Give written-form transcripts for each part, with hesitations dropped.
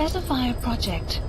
Specify a project.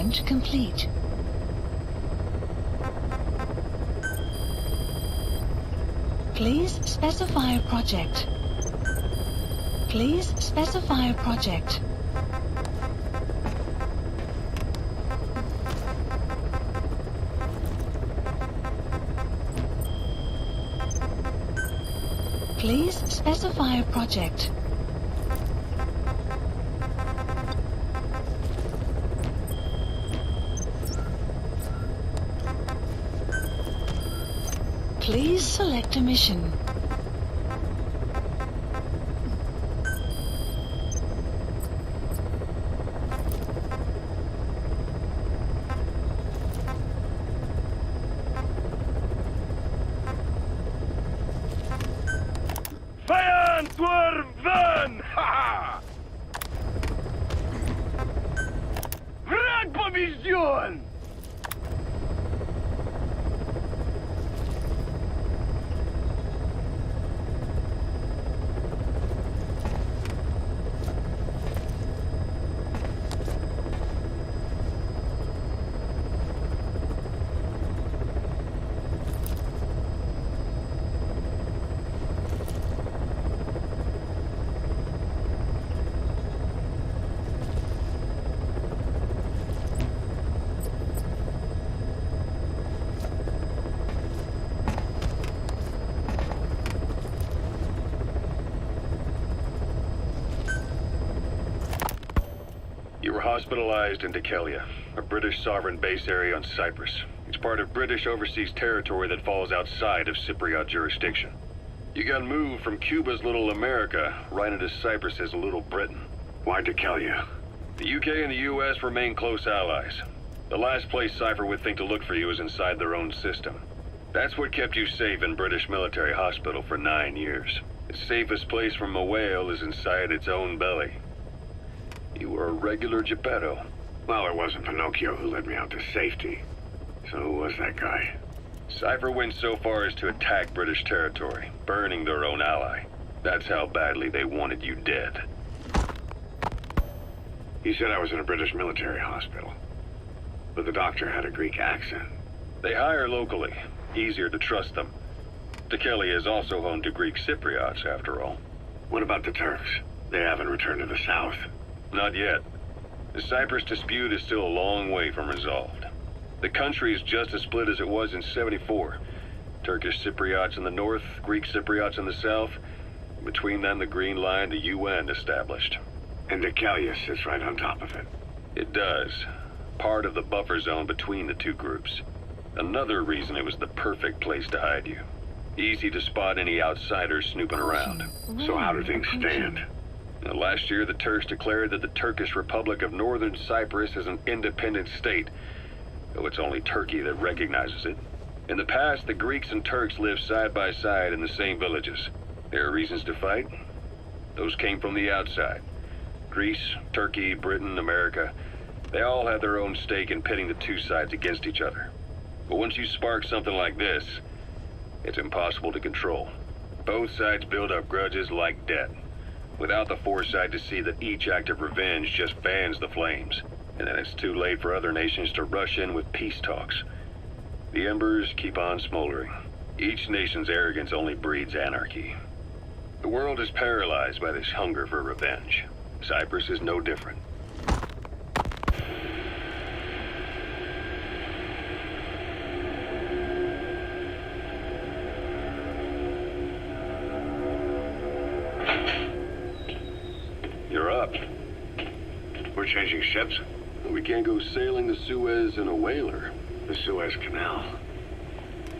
assignment complete. Please specify a project. Please specify a project. Please specify a project. Please select a mission. Ван! Ха-ха! Враг побежден! You were hospitalized in Dekelia, a British sovereign base area on Cyprus. It's part of British overseas territory that falls outside of Cypriot jurisdiction. You got moved from Cuba's Little America right into Cyprus's Little Britain. Why Dekelia? The UK and the US remain close allies. The last place Cypher would think to look for you is inside their own system. That's what kept you safe in British military hospital for 9 years. The safest place from a whale is inside its own belly. You were a regular Geppetto. Well, it wasn't Pinocchio who led me out to safety. So who was that guy? Cypher went so far as to attack British territory, burning their own ally. That's how badly they wanted you dead. He said I was in a British military hospital. But the doctor had a Greek accent. They hire locally. Easier to trust them. Dekelia is also home to Greek Cypriots, after all. What about the Turks? They haven't returned to the south. Not yet. The Cyprus dispute is still a long way from resolved. The country is just as split as it was in '74. Turkish Cypriots in the north, Greek Cypriots in the south. Between them, the Green Line, the UN established. And Dekelia sits right on top of it. It does. Part of the buffer zone between the two groups. Another reason it was the perfect place to hide you. Easy to spot any outsiders snooping around. So how do things stand? Now, last year, the Turks declared that the Turkish Republic of Northern Cyprus is an independent state, though it's only Turkey that recognizes it. In the past, the Greeks and Turks lived side by side in the same villages. There are reasons to fight. Those came from the outside. Greece, Turkey, Britain, America, they all had their own stake in pitting the two sides against each other. But once you spark something like this, it's impossible to control. Both sides build up grudges like debt, without the foresight to see that each act of revenge just fans the flames. And then it's too late for other nations to rush in with peace talks. The embers keep on smoldering. Each nation's arrogance only breeds anarchy. The world is paralyzed by this hunger for revenge. Cyprus is no different. You're up. We're changing ships? We can't go sailing the Suez in a whaler. The Suez Canal.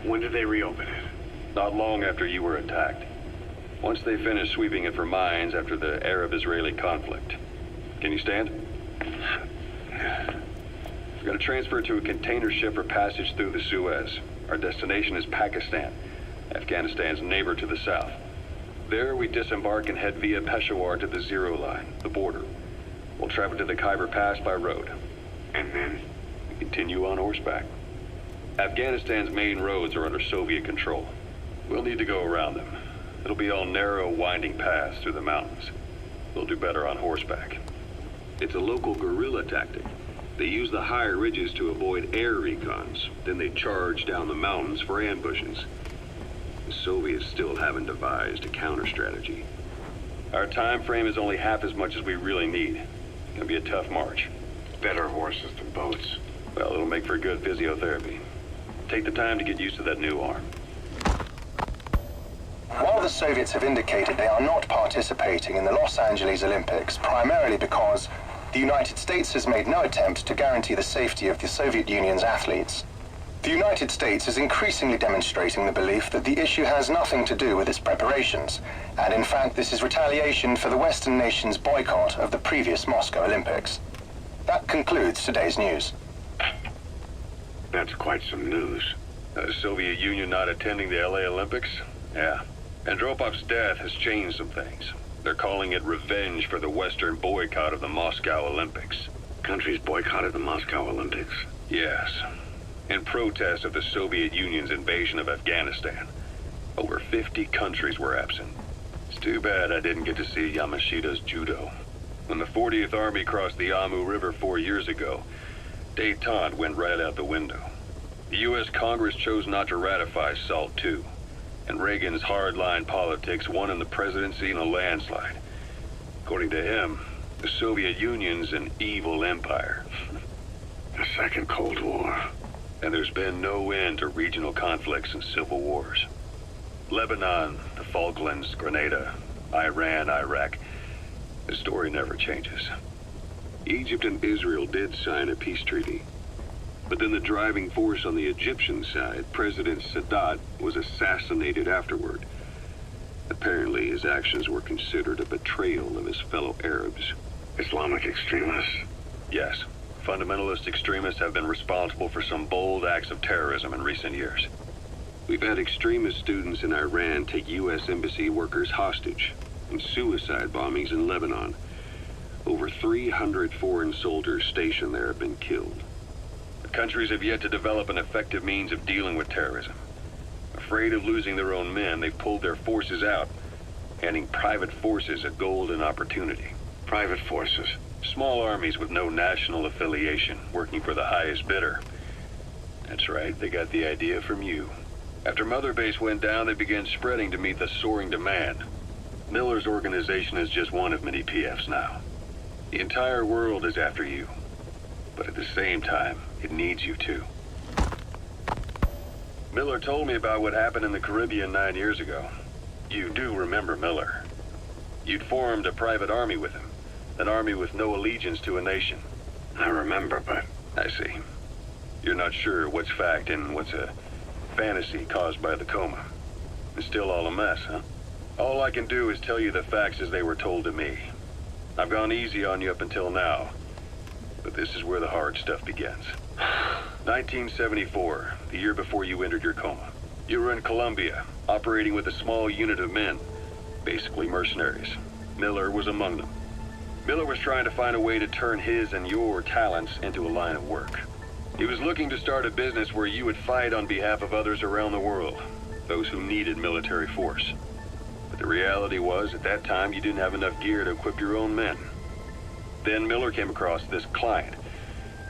When did they reopen it? Not long after you were attacked. Once they finished sweeping it for mines after the Arab-Israeli conflict. Can you stand? We've got to transfer to a container ship for passage through the Suez. Our destination is Pakistan, Afghanistan's neighbor to the south. There, we disembark and head via Peshawar to the Zero Line, the border. We'll travel to the Khyber Pass by road. And then? We continue on horseback. Afghanistan's main roads are under Soviet control. We'll need to go around them. It'll be all narrow, winding paths through the mountains. We'll do better on horseback. It's a local guerrilla tactic. They used the higher ridges to avoid air recons. Then they charged down the mountains for ambushes. The Soviets still haven't devised a counter-strategy. Our time frame is only half as much as we really need. It's gonna be a tough march. Better horses than boats. Well, it'll make for good physiotherapy. Take the time to get used to that new arm. While the Soviets have indicated they are not participating in the Los Angeles Olympics, primarily because the United States has made no attempt to guarantee the safety of the Soviet Union's athletes, the United States is increasingly demonstrating the belief that the issue has nothing to do with its preparations, and in fact this is retaliation for the Western nations' boycott of the previous Moscow Olympics. That concludes today's news. That's quite some news. The Soviet Union not attending the LA Olympics? Yeah. Andropov's death has changed some things. They're calling it revenge for the Western boycott of the Moscow Olympics. Countries boycotted the Moscow Olympics. Yes. In protest of the Soviet Union's invasion of Afghanistan. Over 50 countries were absent. It's too bad I didn't get to see Yamashita's judo. When the 40th Army crossed the Amu River 4 years ago, détente went right out the window. The U.S. Congress chose not to ratify SALT II, and Reagan's hardline politics won him the presidency in a landslide. According to him, the Soviet Union's an evil empire. The Second Cold War. And there's been no end to regional conflicts and civil wars. Lebanon, the Falklands, Grenada, Iran, Iraq. The story never changes. Egypt and Israel did sign a peace treaty. But then the driving force on the Egyptian side, President Sadat, was assassinated afterward. Apparently his actions were considered a betrayal of his fellow Arabs. Islamic extremists? Yes. Fundamentalist extremists have been responsible for some bold acts of terrorism in recent years. We've had extremist students in Iran take U.S. embassy workers hostage, and suicide bombings in Lebanon. Over 300 foreign soldiers stationed there have been killed. The countries have yet to develop an effective means of dealing with terrorism. Afraid of losing their own men, they've pulled their forces out, handing private forces a golden opportunity. Private forces? Small armies with no national affiliation, working for the highest bidder. That's right, they got the idea from you. After Mother Base went down, they began spreading to meet the soaring demand. Miller's organization is just one of many PFs now. The entire world is after you. But at the same time, it needs you too. Miller told me about what happened in the Caribbean 9 years ago. You do remember Miller. You'd formed a private army with him. An army with no allegiance to a nation. I remember, but... I see. You're not sure what's fact and what's a fantasy caused by the coma. It's still all a mess, huh? All I can do is tell you the facts as they were told to me. I've gone easy on you up until now, but this is where the hard stuff begins. 1974, the year before you entered your coma. You were in Colombia, operating with a small unit of men, basically mercenaries. Miller was among them. Miller was trying to find a way to turn his and your talents into a line of work. He was looking to start a business where you would fight on behalf of others around the world, those who needed military force. But the reality was, at that time, you didn't have enough gear to equip your own men. Then Miller came across this client.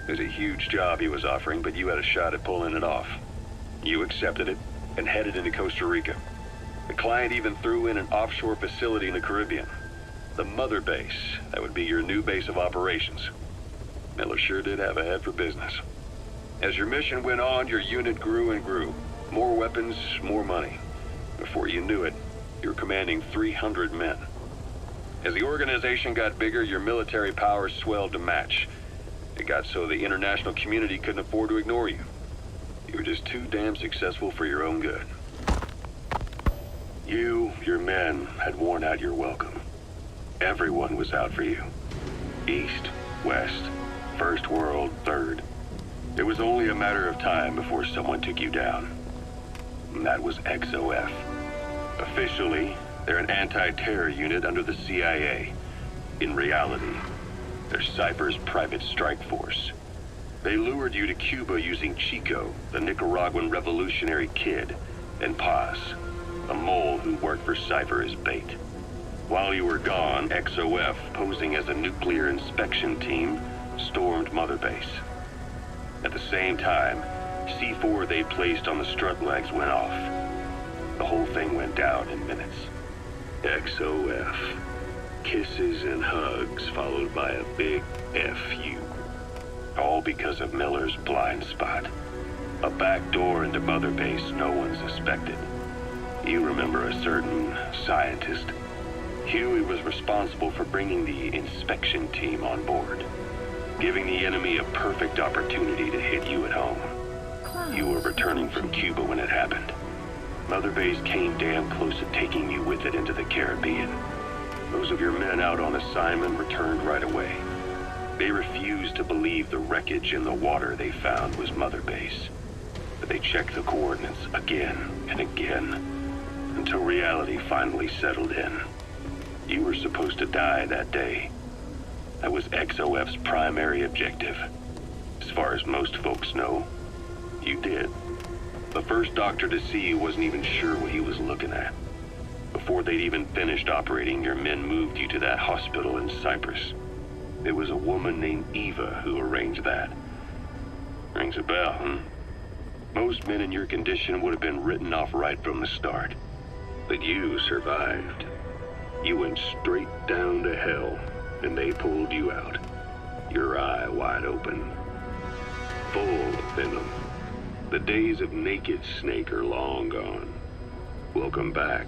It was a huge job he was offering, but you had a shot at pulling it off. You accepted it and headed into Costa Rica. The client even threw in an offshore facility in the Caribbean. The Mother Base, that would be your new base of operations. Miller sure did have a head for business. As your mission went on, your unit grew and grew. More weapons, more money. Before you knew it, you were commanding 300 men. As the organization got bigger, your military powers swelled to match. It got so the international community couldn't afford to ignore you. You were just too damn successful for your own good. You, your men, had worn out your welcome. Everyone was out for you. East, West, First World, Third. It was only a matter of time before someone took you down. And that was XOF. Officially, they're an anti-terror unit under the CIA. In reality, they're Cypher's private strike force. They lured you to Cuba using Chico, the Nicaraguan revolutionary kid, and Paz, a mole who worked for Cypher as bait. While you were gone, XOF, posing as a nuclear inspection team, stormed Mother Base. At the same time, C4 they placed on the strut legs went off. The whole thing went down in minutes. XOF. Kisses and hugs followed by a big FU. All because of Miller's blind spot. A back door into Mother Base no one suspected. You remember a certain scientist? Huey was responsible for bringing the inspection team on board, giving the enemy a perfect opportunity to hit you at home. You were returning from Cuba when it happened. Mother Base came damn close to taking you with it into the Caribbean. Those of your men out on assignment returned right away. They refused to believe the wreckage in the water they found was Mother Base. But they checked the coordinates again and again, until reality finally settled in. You were supposed to die that day. That was XOF's primary objective. As far as most folks know, you did. The first doctor to see you wasn't even sure what he was looking at. Before they'd even finished operating, your men moved you to that hospital in Cyprus. It was a woman named Eva who arranged that. Rings a bell, huh? Most men in your condition would have been written off right from the start. But you survived. You went straight down to hell, and they pulled you out. Your eye wide open. Full of venom. The days of naked Snake are long gone. Welcome back,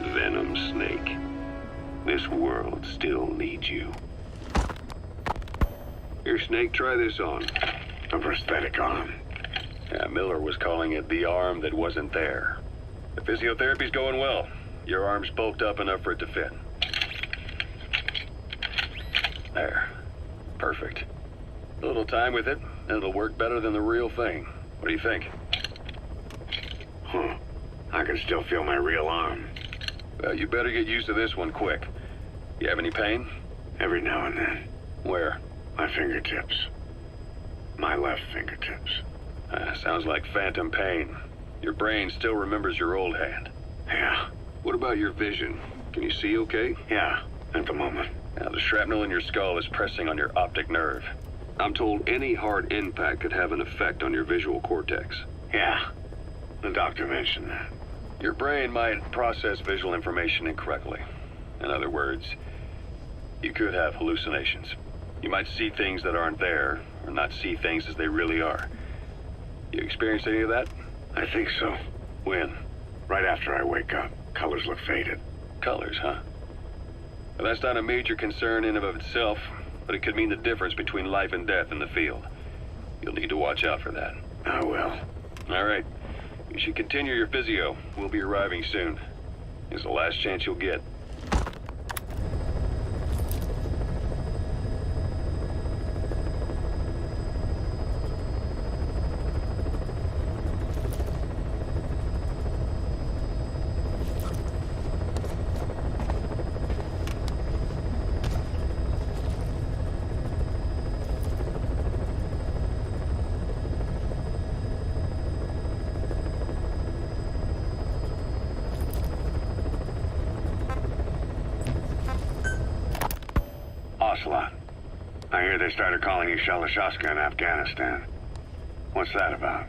Venom Snake. This world still needs you. Here, Snake, try this on. A prosthetic arm. Yeah, Miller was calling it the arm that wasn't there. The physiotherapy's going well. Your arm's bulked up enough for it to fit. There. Perfect. A little time with it, and it'll work better than the real thing. What do you think? Huh. I can still feel my real arm. Well, you better get used to this one quick. You have any pain? Every now and then. Where? My fingertips. My left fingertips. Sounds like phantom pain. Your brain still remembers your old hand. Yeah. What about your vision? Can you see okay? Yeah, at the moment. Now, the shrapnel in your skull is pressing on your optic nerve. I'm told any hard impact could have an effect on your visual cortex. Yeah. The doctor mentioned that. Your brain might process visual information incorrectly. In other words, you could have hallucinations. You might see things that aren't there, or not see things as they really are. You experienced any of that? I think so. When? Right after I wake up. Colors look faded. Colors, huh? Well, that's not a major concern in and of itself, but it could mean the difference between life and death in the field. You'll need to watch out for that. I will. All right. You should continue your physio. We'll be arriving soon. It's the last chance you'll get. Ocelot. I hear they started calling you Shalashaska in Afghanistan. What's that about?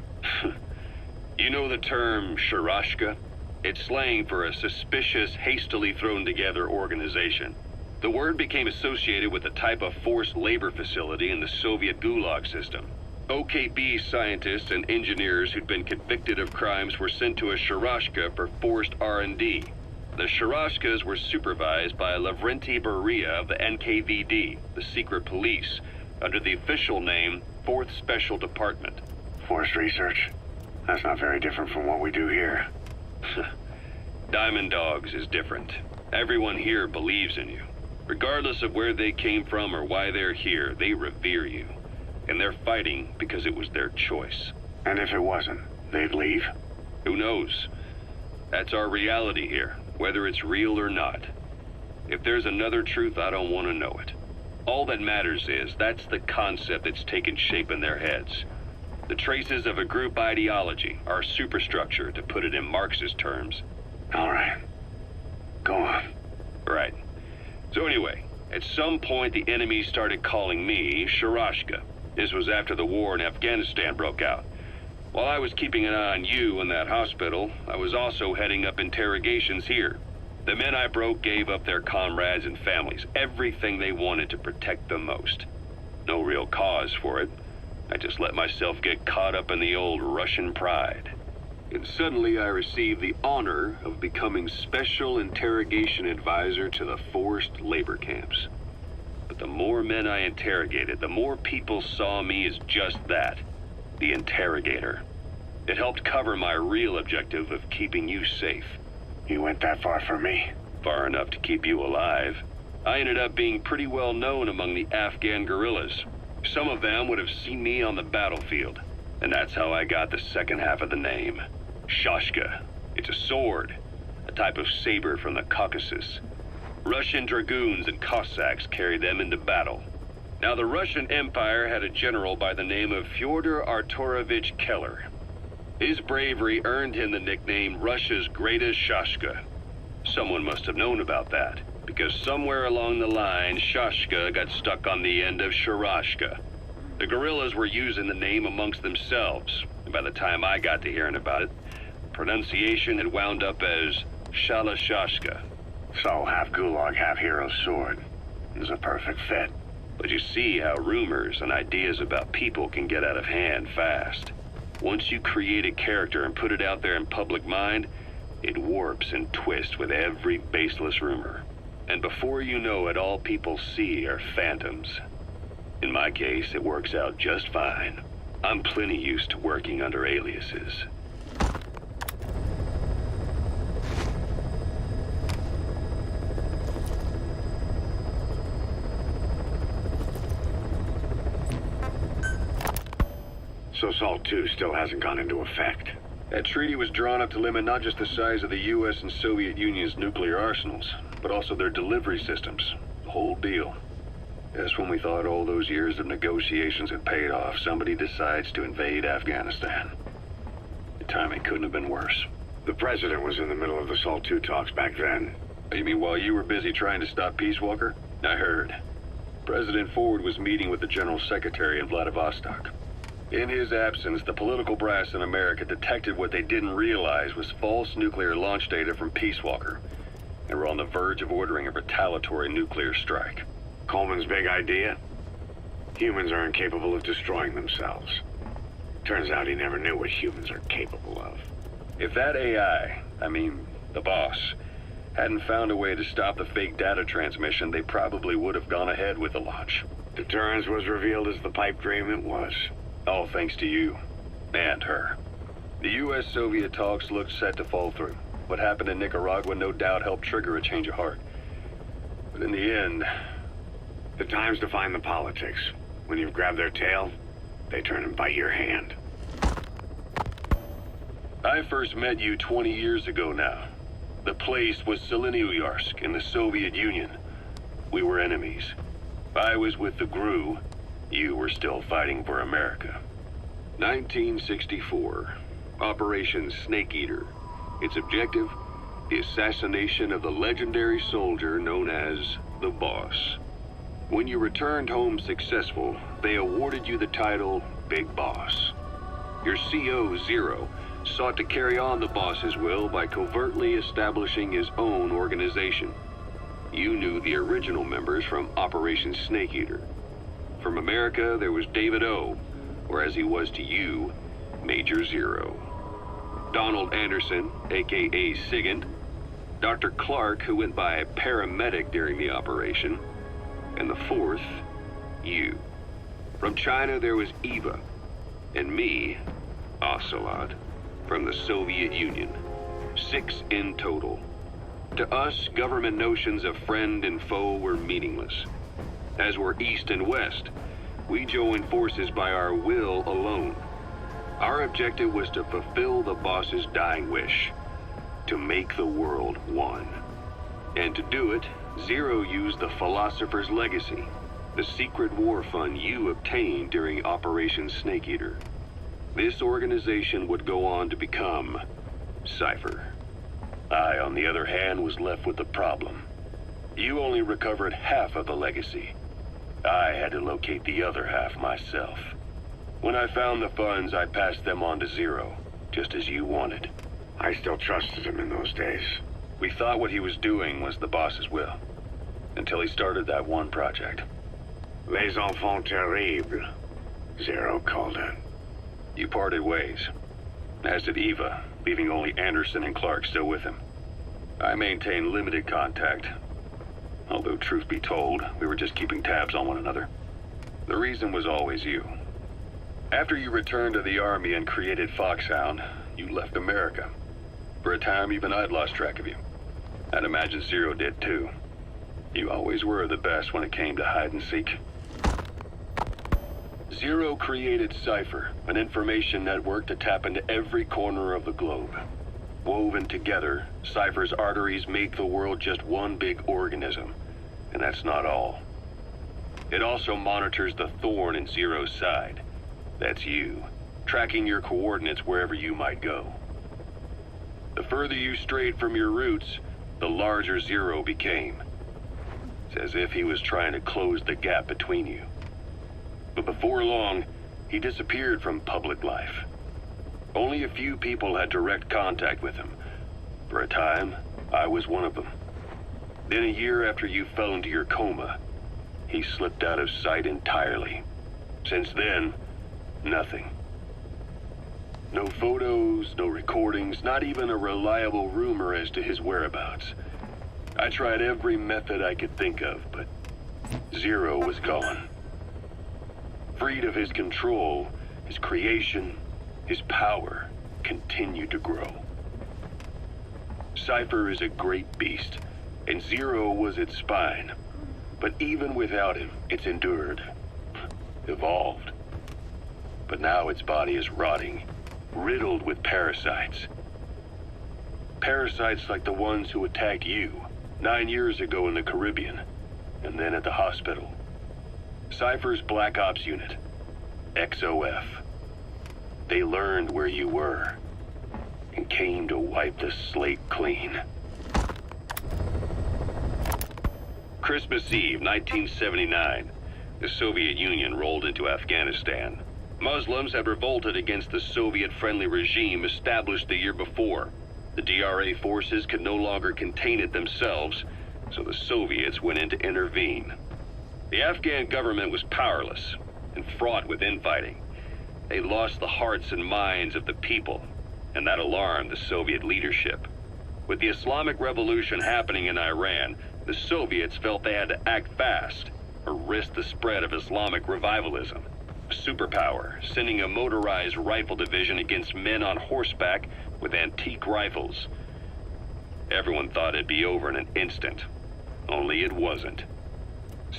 You know the term Sharashka? It's slang for a suspicious, hastily thrown together organization. The word became associated with a type of forced labor facility in the Soviet Gulag system. OKB scientists and engineers who'd been convicted of crimes were sent to a Sharashka for forced R&D. The Sharashkas were supervised by Lavrenti Beria of the NKVD, the secret police, under the official name 4th Special Department. Forced research? That's not very different from what we do here. Diamond Dogs is different. Everyone here believes in you. Regardless of where they came from or why they're here, they revere you. And they're fighting because it was their choice. And if it wasn't, they'd leave? Who knows? That's our reality here, whether it's real or not. If there's another truth, I don't want to know it. All that matters is that's the concept that's taken shape in their heads. The traces of a group ideology, our superstructure, to put it in Marxist terms. All right. Go on. Right. So anyway, At some point, the enemy started calling me Sharashka. This was after the war in Afghanistan broke out. While I was keeping an eye on you in that hospital, I was also heading up interrogations here. The men I broke gave up their comrades and families, everything they wanted to protect them most. No real cause for it. I just let myself get caught up in the old Russian pride. And suddenly I received the honor of becoming Special Interrogation Advisor to the forced labor camps. But the more men I interrogated, the more people saw me as just that, the interrogator. It helped cover my real objective of keeping you safe. You went that far for me? Far enough to keep you alive. I ended up being pretty well known among the Afghan guerrillas. Some of them would have seen me on the battlefield, and that's how I got the second half of the name. Shashka. It's a sword, a type of saber from the Caucasus. Russian dragoons and Cossacks carried them into battle. Now, the Russian Empire had a general by the name of Fyodor Arturovich Keller. His bravery earned him the nickname Russia's Greatest Shashka. Someone must have known about that, because somewhere along the line, Shashka got stuck on the end of Sharashka. The guerrillas were using the name amongst themselves, and by the time I got to hearing about it, pronunciation had wound up as Shalashashka. So, half gulag, half hero sword. Is a perfect fit. But you see how rumors and ideas about people can get out of hand fast. Once you create a character and put it out there in public mind, it warps and twists with every baseless rumor. And before you know it, all people see are phantoms. In my case, it works out just fine. I'm plenty used to working under aliases. So SALT II still hasn't gone into effect. That treaty was drawn up to limit not just the size of the U.S. and Soviet Union's nuclear arsenals, but also their delivery systems. The whole deal. Just when we thought all those years of negotiations had paid off, somebody decides to invade Afghanistan. The timing couldn't have been worse. The president was in the middle of the SALT II talks back then. You mean while you were busy trying to stop Peace Walker? I heard. President Ford was meeting with the General Secretary in Vladivostok. In his absence, the political brass in America detected what they didn't realize was false nuclear launch data from Peace Walker. They were on the verge of ordering a retaliatory nuclear strike. Coleman's big idea? Humans are incapable of destroying themselves. Turns out he never knew what humans are capable of. If that AI, the boss, hadn't found a way to stop the fake data transmission, they probably would have gone ahead with the launch. Deterrence was revealed as the pipe dream it was. All thanks to you. And her. The U.S.-Soviet talks looked set to fall through. What happened in Nicaragua no doubt helped trigger a change of heart. But in the end... The time's to find the politics. When you've grabbed their tail, they turn and bite your hand. I first met you 20 years ago now. The place was Selenouyarsk in the Soviet Union. We were enemies. I was with the GRU. You were still fighting for America. 1964. Operation Snake Eater. Its objective? The assassination of the legendary soldier known as the Boss. When you returned home successful, they awarded you the title Big Boss. Your CO, Zero, sought to carry on the boss's will by covertly establishing his own organization. You knew the original members from Operation Snake Eater. From America, there was David O, or as he was to you, Major Zero. Donald Anderson, aka Sigint, Dr. Clark, who went by paramedic during the operation, and the fourth, you. From China, there was Eva, and me, Ocelot, from the Soviet Union. 6 in total. To us, government notions of friend and foe were meaningless. As were East and West, we joined forces by our will alone. Our objective was to fulfill the boss's dying wish, to make the world one. And to do it, Zero used the Philosopher's Legacy, the secret war fund you obtained during Operation Snake Eater. This organization would go on to become Cypher. I, on the other hand, was left with the problem. You only recovered half of the legacy. I had to locate the other half myself. When I found the funds, I passed them on to Zero, just as you wanted. I still trusted him in those days. We thought what he was doing was the boss's will, until he started that one project. Les enfants terribles, Zero called it. You parted ways, as did Eva, leaving only Anderson and Clark still with him. I maintained limited contact, although truth be told, we were just keeping tabs on one another. The reason was always you. After you returned to the Army and created Foxhound, you left America. For a time, even I'd lost track of you. I'd imagine Zero did too. You always were the best when it came to hide and seek. Zero created Cypher, an information network to tap into every corner of the globe. Woven together, Cypher's arteries make the world just one big organism. And that's not all. It also monitors the thorn in Zero's side. That's you, tracking your coordinates wherever you might go. The further you strayed from your roots, the larger Zero became. It's as if he was trying to close the gap between you. But before long, he disappeared from public life. Only a few people had direct contact with him. For a time, I was one of them. Then a year after you fell into your coma, he slipped out of sight entirely. Since then, nothing. No photos, no recordings, not even a reliable rumor as to his whereabouts. I tried every method I could think of, but Zero was gone. Freed of his control, his creation, his power continued to grow. Cypher is a great beast, and Zero was its spine. But even without him, it's endured, evolved. But now its body is rotting, riddled with parasites. Parasites like the ones who attacked you 9 years ago in the Caribbean, and then at the hospital. Cypher's Black Ops Unit, XOF. They learned where you were, and came to wipe the slate clean. Christmas Eve, 1979, the Soviet Union rolled into Afghanistan. Muslims had revolted against the Soviet-friendly regime established the year before. The DRA forces could no longer contain it themselves, so the Soviets went in to intervene. The Afghan government was powerless and fraught with infighting. They lost the hearts and minds of the people, and that alarmed the Soviet leadership. With the Islamic Revolution happening in Iran, the Soviets felt they had to act fast or risk the spread of Islamic revivalism. A superpower, sending a motorized rifle division against men on horseback with antique rifles. Everyone thought it'd be over in an instant, only it wasn't.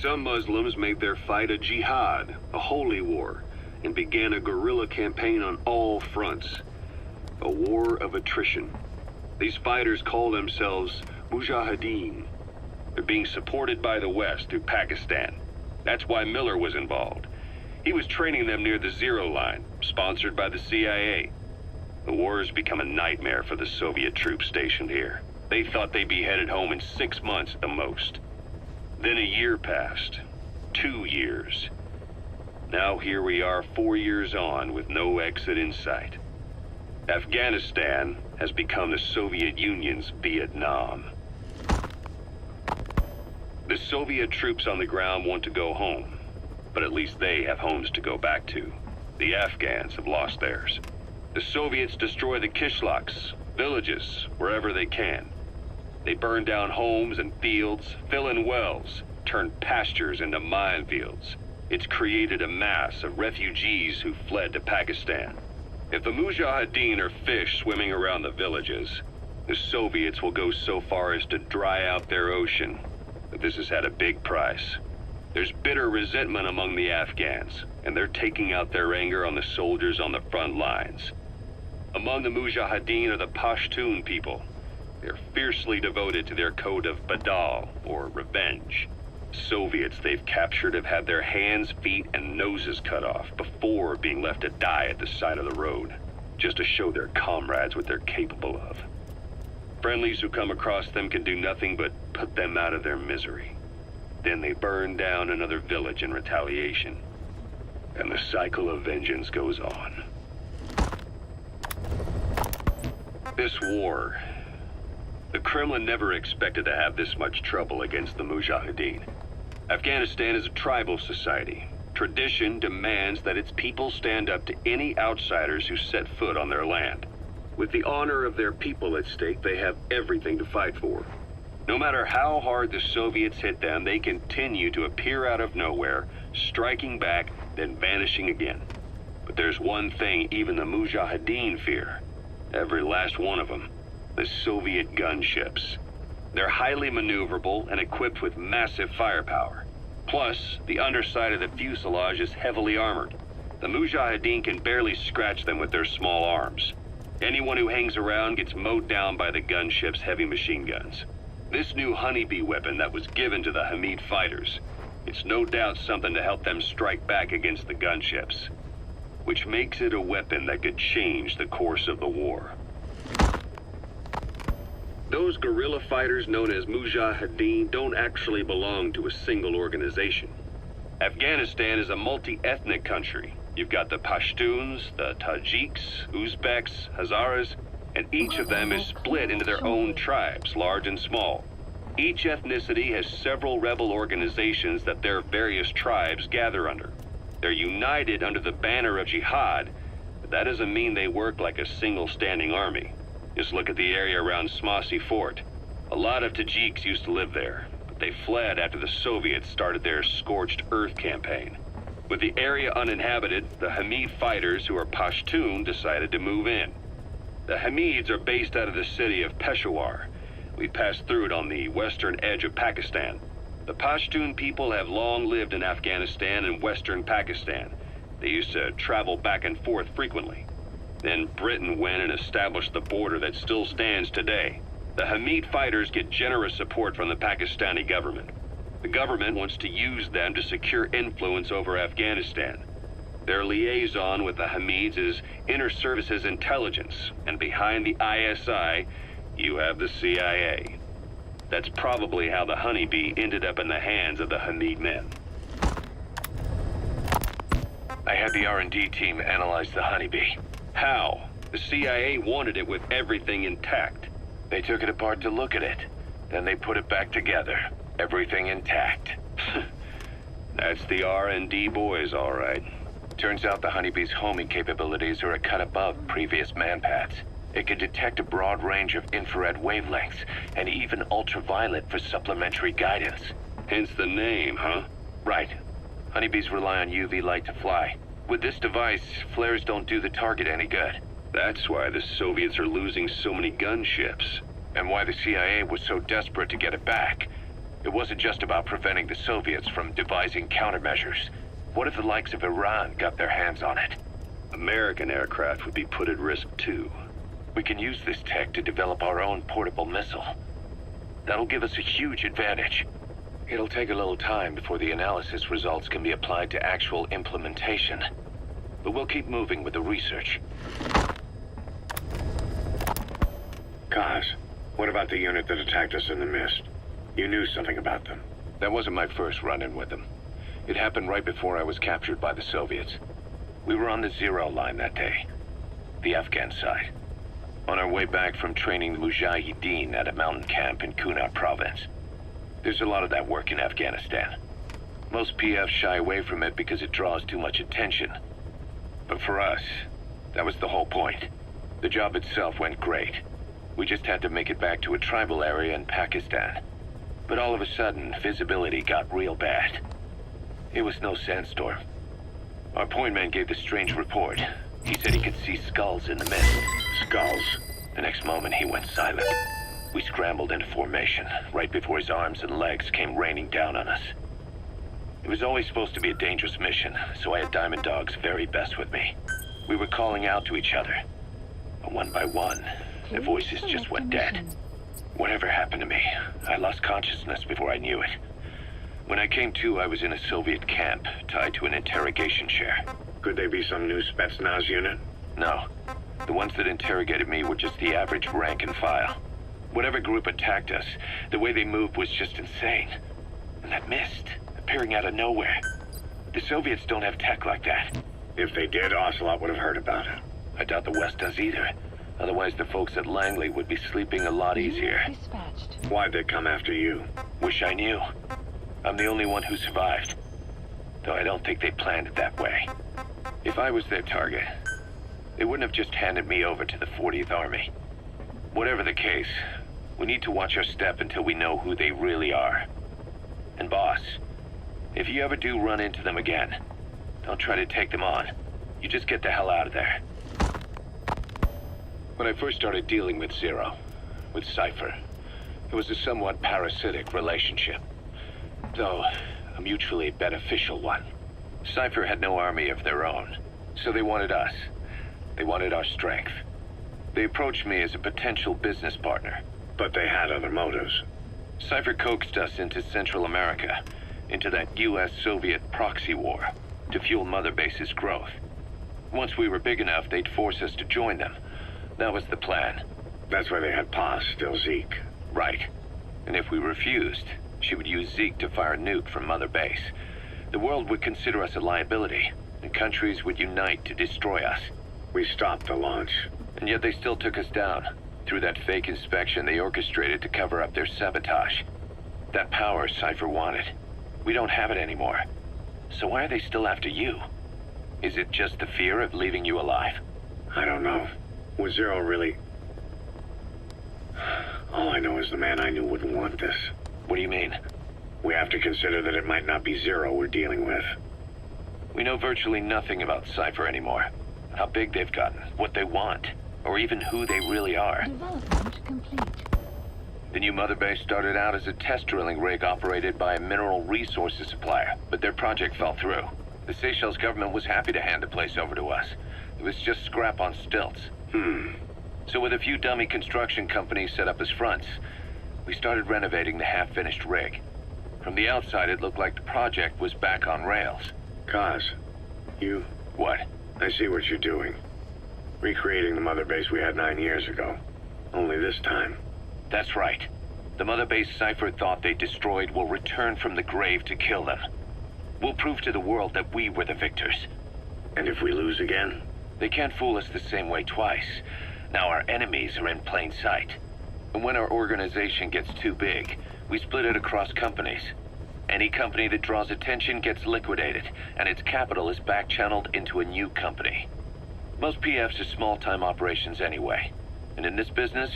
Some Muslims made their fight a jihad, a holy war, and began a guerrilla campaign on all fronts. A war of attrition. These fighters call themselves Mujahideen. They're being supported by the West through Pakistan. That's why Miller was involved. He was training them near the Zero Line, sponsored by the CIA. The war has become a nightmare for the Soviet troops stationed here. They thought they'd be headed home in 6 months at the most. Then a year passed. 2 years. Now here we are 4 years on with no exit in sight. Afghanistan has become the Soviet Union's Vietnam. The Soviet troops on the ground want to go home, but at least they have homes to go back to. The Afghans have lost theirs. The Soviets destroy the kishlaks, villages, wherever they can. They burn down homes and fields, fill in wells, turn pastures into minefields. It's created a mass of refugees who fled to Pakistan. If the Mujahideen are fish swimming around the villages, the Soviets will go so far as to dry out their ocean. But this has had a big price. There's bitter resentment among the Afghans, and they're taking out their anger on the soldiers on the front lines. Among the Mujahideen are the Pashtun people. They're fiercely devoted to their code of Badal, or revenge. Soviets they've captured have had their hands, feet, and noses cut off before being left to die at the side of the road, just to show their comrades what they're capable of. Friendlies who come across them can do nothing but put them out of their misery. Then they burn down another village in retaliation. And the cycle of vengeance goes on. This war, the Kremlin never expected to have this much trouble against the Mujahideen. Afghanistan is a tribal society. Tradition demands that its people stand up to any outsiders who set foot on their land. With the honor of their people at stake, they have everything to fight for. No matter how hard the Soviets hit them, they continue to appear out of nowhere, striking back, then vanishing again. But there's one thing even the Mujahideen fear. Every last one of them. The Soviet gunships. They're highly maneuverable and equipped with massive firepower. Plus, the underside of the fuselage is heavily armored. The Mujahideen can barely scratch them with their small arms. Anyone who hangs around gets mowed down by the gunship's heavy machine guns. This new honeybee weapon that was given to the Hamid fighters, it's no doubt something to help them strike back against the gunships, which makes it a weapon that could change the course of the war. Those guerrilla fighters known as Mujahideen don't actually belong to a single organization. Afghanistan is a multi-ethnic country. You've got the Pashtuns, the Tajiks, Uzbeks, Hazaras, and each of them is split into their own tribes, large and small. Each ethnicity has several rebel organizations that their various tribes gather under. They're united under the banner of jihad, but that doesn't mean they work like a single standing army. Just look at the area around Smasi Fort. A lot of Tajiks used to live there, but they fled after the Soviets started their Scorched Earth campaign. With the area uninhabited, the Hamid fighters, who are Pashtun, decided to move in. The Hamids are based out of the city of Peshawar. We passed through it on the western edge of Pakistan. The Pashtun people have long lived in Afghanistan and western Pakistan. They used to travel back and forth frequently. Then Britain went and established the border that still stands today. The Hamid fighters get generous support from the Pakistani government. The government wants to use them to secure influence over Afghanistan. Their liaison with the Hamids is Inter-Services Intelligence, and behind the ISI, you have the CIA. That's probably how the honeybee ended up in the hands of the Hamid men. I had the R&D team analyze the honeybee. How? The CIA wanted it with everything intact. They took it apart to look at it. Then they put it back together. Everything intact. That's the R&D boys, all right. Turns out the honeybee's homing capabilities are a cut above previous manpads. It can detect a broad range of infrared wavelengths, and even ultraviolet for supplementary guidance. Hence the name, huh? Right. Honeybees rely on UV light to fly. With this device, flares don't do the target any good. That's why the Soviets are losing so many gunships. And why the CIA was so desperate to get it back. It wasn't just about preventing the Soviets from devising countermeasures. What if the likes of Iran got their hands on it? American aircraft would be put at risk too. We can use this tech to develop our own portable missile. That'll give us a huge advantage. It'll take a little time before the analysis results can be applied to actual implementation. But we'll keep moving with the research. Kaz, what about the unit that attacked us in the mist? You knew something about them. That wasn't my first run-in with them. It happened right before I was captured by the Soviets. We were on the zero line that day. The Afghan side. On our way back from training the Mujahideen at a mountain camp in Kunar province. There's a lot of that work in Afghanistan. Most PFs shy away from it because it draws too much attention. But for us, that was the whole point. The job itself went great. We just had to make it back to a tribal area in Pakistan. But all of a sudden, visibility got real bad. It was no sandstorm. Our point man gave the strange report. He said he could see skulls in the mist. Skulls. The next moment, he went silent. We scrambled into formation, right before his arms and legs came raining down on us. It was always supposed to be a dangerous mission, so I had Diamond Dog's very best with me. We were calling out to each other. But one by one, their voices just went dead. Whatever happened to me, I lost consciousness before I knew it. When I came to, I was in a Soviet camp, tied to an interrogation chair. Could they be some new Spetsnaz unit? No. The ones that interrogated me were just the average rank and file. Whatever group attacked us, the way they moved was just insane. And that mist, appearing out of nowhere. The Soviets don't have tech like that. If they did, Ocelot would have heard about it. I doubt the West does either. Otherwise, the folks at Langley would be sleeping a lot easier. Dispatched. Why'd they come after you? Wish I knew. I'm the only one who survived. Though I don't think they planned it that way. If I was their target, they wouldn't have just handed me over to the 40th Army. Whatever the case, we need to watch our step until we know who they really are. And boss, if you ever do run into them again, don't try to take them on. You just get the hell out of there. When I first started dealing with Zero, with Cypher, it was a somewhat parasitic relationship. Though, a mutually beneficial one. Cypher had no army of their own, so they wanted us. They wanted our strength. They approached me as a potential business partner. But they had other motives. Cypher coaxed us into Central America, into that US-Soviet proxy war, to fuel Mother Base's growth. Once we were big enough, they'd force us to join them. That was the plan. That's why they had Paz still Zeke. Right. And if we refused, she would use Zeke to fire a nuke from Mother Base. The world would consider us a liability, and countries would unite to destroy us. We stopped the launch. And yet they still took us down. Through that fake inspection they orchestrated to cover up their sabotage. That power Cypher wanted. We don't have it anymore. So why are they still after you? Is it just the fear of leaving you alive? I don't know. Was Zero really... All I know is the man I knew wouldn't want this. What do you mean? We have to consider that it might not be Zero we're dealing with. We know virtually nothing about Cypher anymore. How big they've gotten, what they want, or even who they really are. Development complete. The new Mother Base started out as a test drilling rig operated by a mineral resources supplier, but their project fell through. The Seychelles government was happy to hand the place over to us. It was just scrap on stilts. So with a few dummy construction companies set up as fronts, we started renovating the half-finished rig. From the outside, it looked like the project was back on rails. Kaz, you... What? I see what you're doing. Recreating the Mother Base we had 9 years ago. Only this time. That's right. The Mother Base Cypher thought they destroyed will return from the grave to kill them. We'll prove to the world that we were the victors. And if we lose again? They can't fool us the same way twice. Now our enemies are in plain sight. And when our organization gets too big, we split it across companies. Any company that draws attention gets liquidated, and its capital is back-channeled into a new company. Most PFs are small-time operations anyway. And in this business,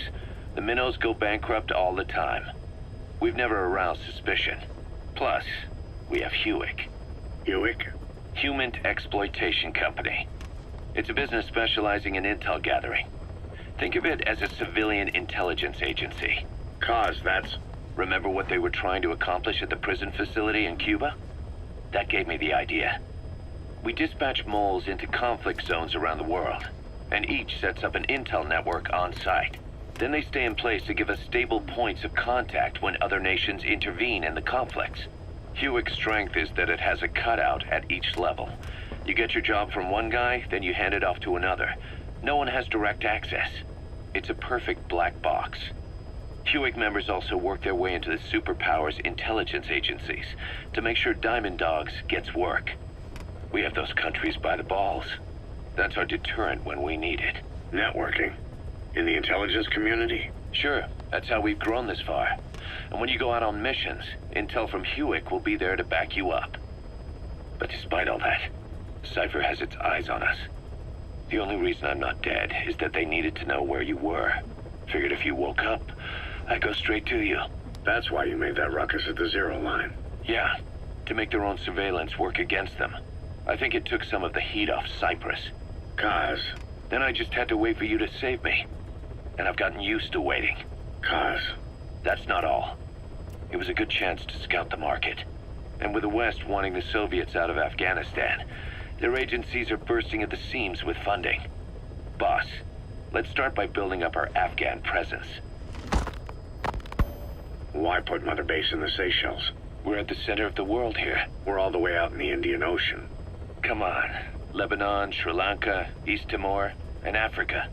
the minnows go bankrupt all the time. We've never aroused suspicion. Plus, we have Hewick. Hewick? Human Exploitation Company. It's a business specializing in intel gathering. Think of it as a civilian intelligence agency. Cause that's... Remember what they were trying to accomplish at the prison facility in Cuba? That gave me the idea. We dispatch moles into conflict zones around the world, and each sets up an intel network on site. Then they stay in place to give us stable points of contact when other nations intervene in the conflicts. Hewick's strength is that it has a cutout at each level. You get your job from one guy, then you hand it off to another. No one has direct access. It's a perfect black box. Hewick members also work their way into the superpowers intelligence agencies to make sure Diamond Dogs gets work. We have those countries by the balls. That's our deterrent when we need it. Networking? In the intelligence community? Sure, that's how we've grown this far. And when you go out on missions, intel from Hewick will be there to back you up. But despite all that, Cypher has its eyes on us. The only reason I'm not dead is that they needed to know where you were. Figured if you woke up, I'd go straight to you. That's why you made that ruckus at the Zero line. Yeah, to make their own surveillance work against them. I think it took some of the heat off Cyprus. Kaz. Then I just had to wait for you to save me. And I've gotten used to waiting. Kaz. That's not all. It was a good chance to scout the market. And with the West wanting the Soviets out of Afghanistan, their agencies are bursting at the seams with funding. Boss, let's start by building up our Afghan presence. Why put Mother Base in the Seychelles? We're at the center of the world here. We're all the way out in the Indian Ocean. Come on. Lebanon, Sri Lanka, East Timor, and Africa.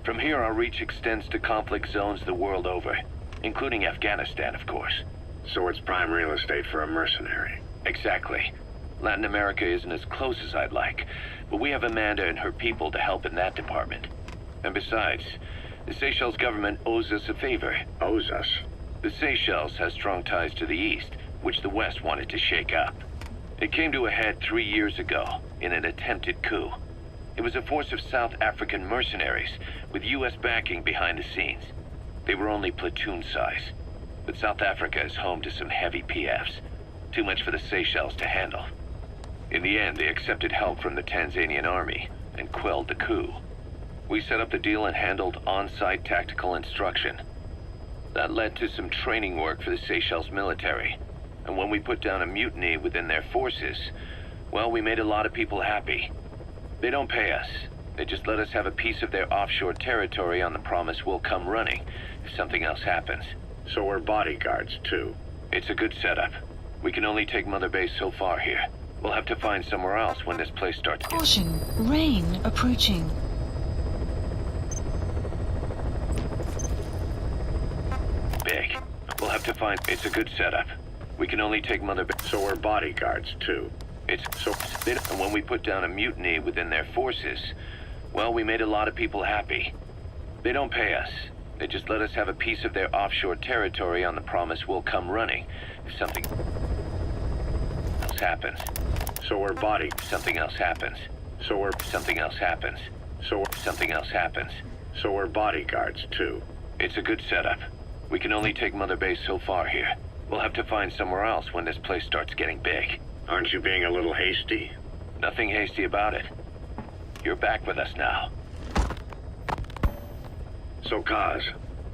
From here, our reach extends to conflict zones the world over, including Afghanistan, of course. So it's prime real estate for a mercenary. Exactly. Latin America isn't as close as I'd like, but we have Amanda and her people to help in that department. And besides, the Seychelles government owes us a favor. Owes us? The Seychelles has strong ties to the east, which the West wanted to shake up. It came to a head 3 years ago, in an attempted coup. It was a force of South African mercenaries, with U.S. backing behind the scenes. They were only platoon size, but South Africa is home to some heavy PFs. Too much for the Seychelles to handle. In the end, they accepted help from the Tanzanian army, and quelled the coup. We set up the deal and handled on-site tactical instruction. That led to some training work for the Seychelles military. And when we put down a mutiny within their forces, well, we made a lot of people happy. They don't pay us. They just let us have a piece of their offshore territory on the promise we'll come running if something else happens. So we're bodyguards, too. It's a good setup. We can only take Mother Base so far here. We'll have to find somewhere else when this place starts. Caution, rain approaching. Big. We'll have to find... It's a good setup. We can only take Mother Base. So we're bodyguards, too. And when we put down a mutiny within their forces, well, we made a lot of people happy. They don't pay us. They just let us have a piece of their offshore territory on the promise we'll come running if something else happens. So we're Something else happens. Something else happens. Something else happens. So we're bodyguards, too. It's a good setup. We can only take Mother Base so far here. We'll have to find somewhere else when this place starts getting big. Aren't you being a little hasty? Nothing hasty about it. You're back with us now. So, Kaz,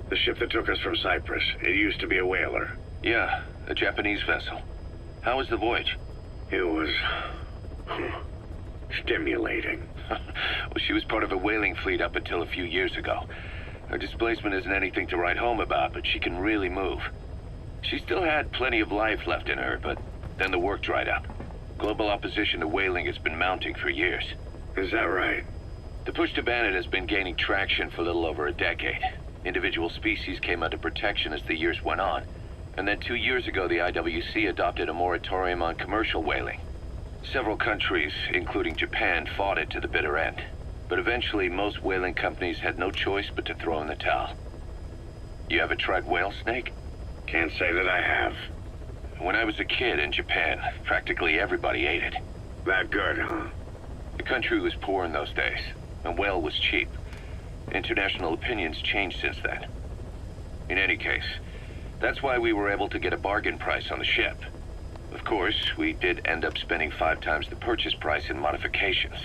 the ship that took us from Cyprus, it used to be a whaler. Yeah, a Japanese vessel. How was the voyage? It was... stimulating. Well, she was part of a whaling fleet up until a few years ago. Her displacement isn't anything to write home about, but she can really move. She still had plenty of life left in her, but then the work dried up. Global opposition to whaling has been mounting for years. Is that right? The push to ban it has been gaining traction for a little over a decade. Individual species came under protection as the years went on. And then 2 years ago, the IWC adopted a moratorium on commercial whaling. Several countries, including Japan, fought it to the bitter end. But eventually, most whaling companies had no choice but to throw in the towel. You ever tried whale snake? Can't say that I have. When I was a kid in Japan, practically everybody ate it. That good, huh? The country was poor in those days, and whale was cheap. International opinions changed since then. In any case, that's why we were able to get a bargain price on the ship. Of course, we did end up spending 5 times the purchase price in modifications.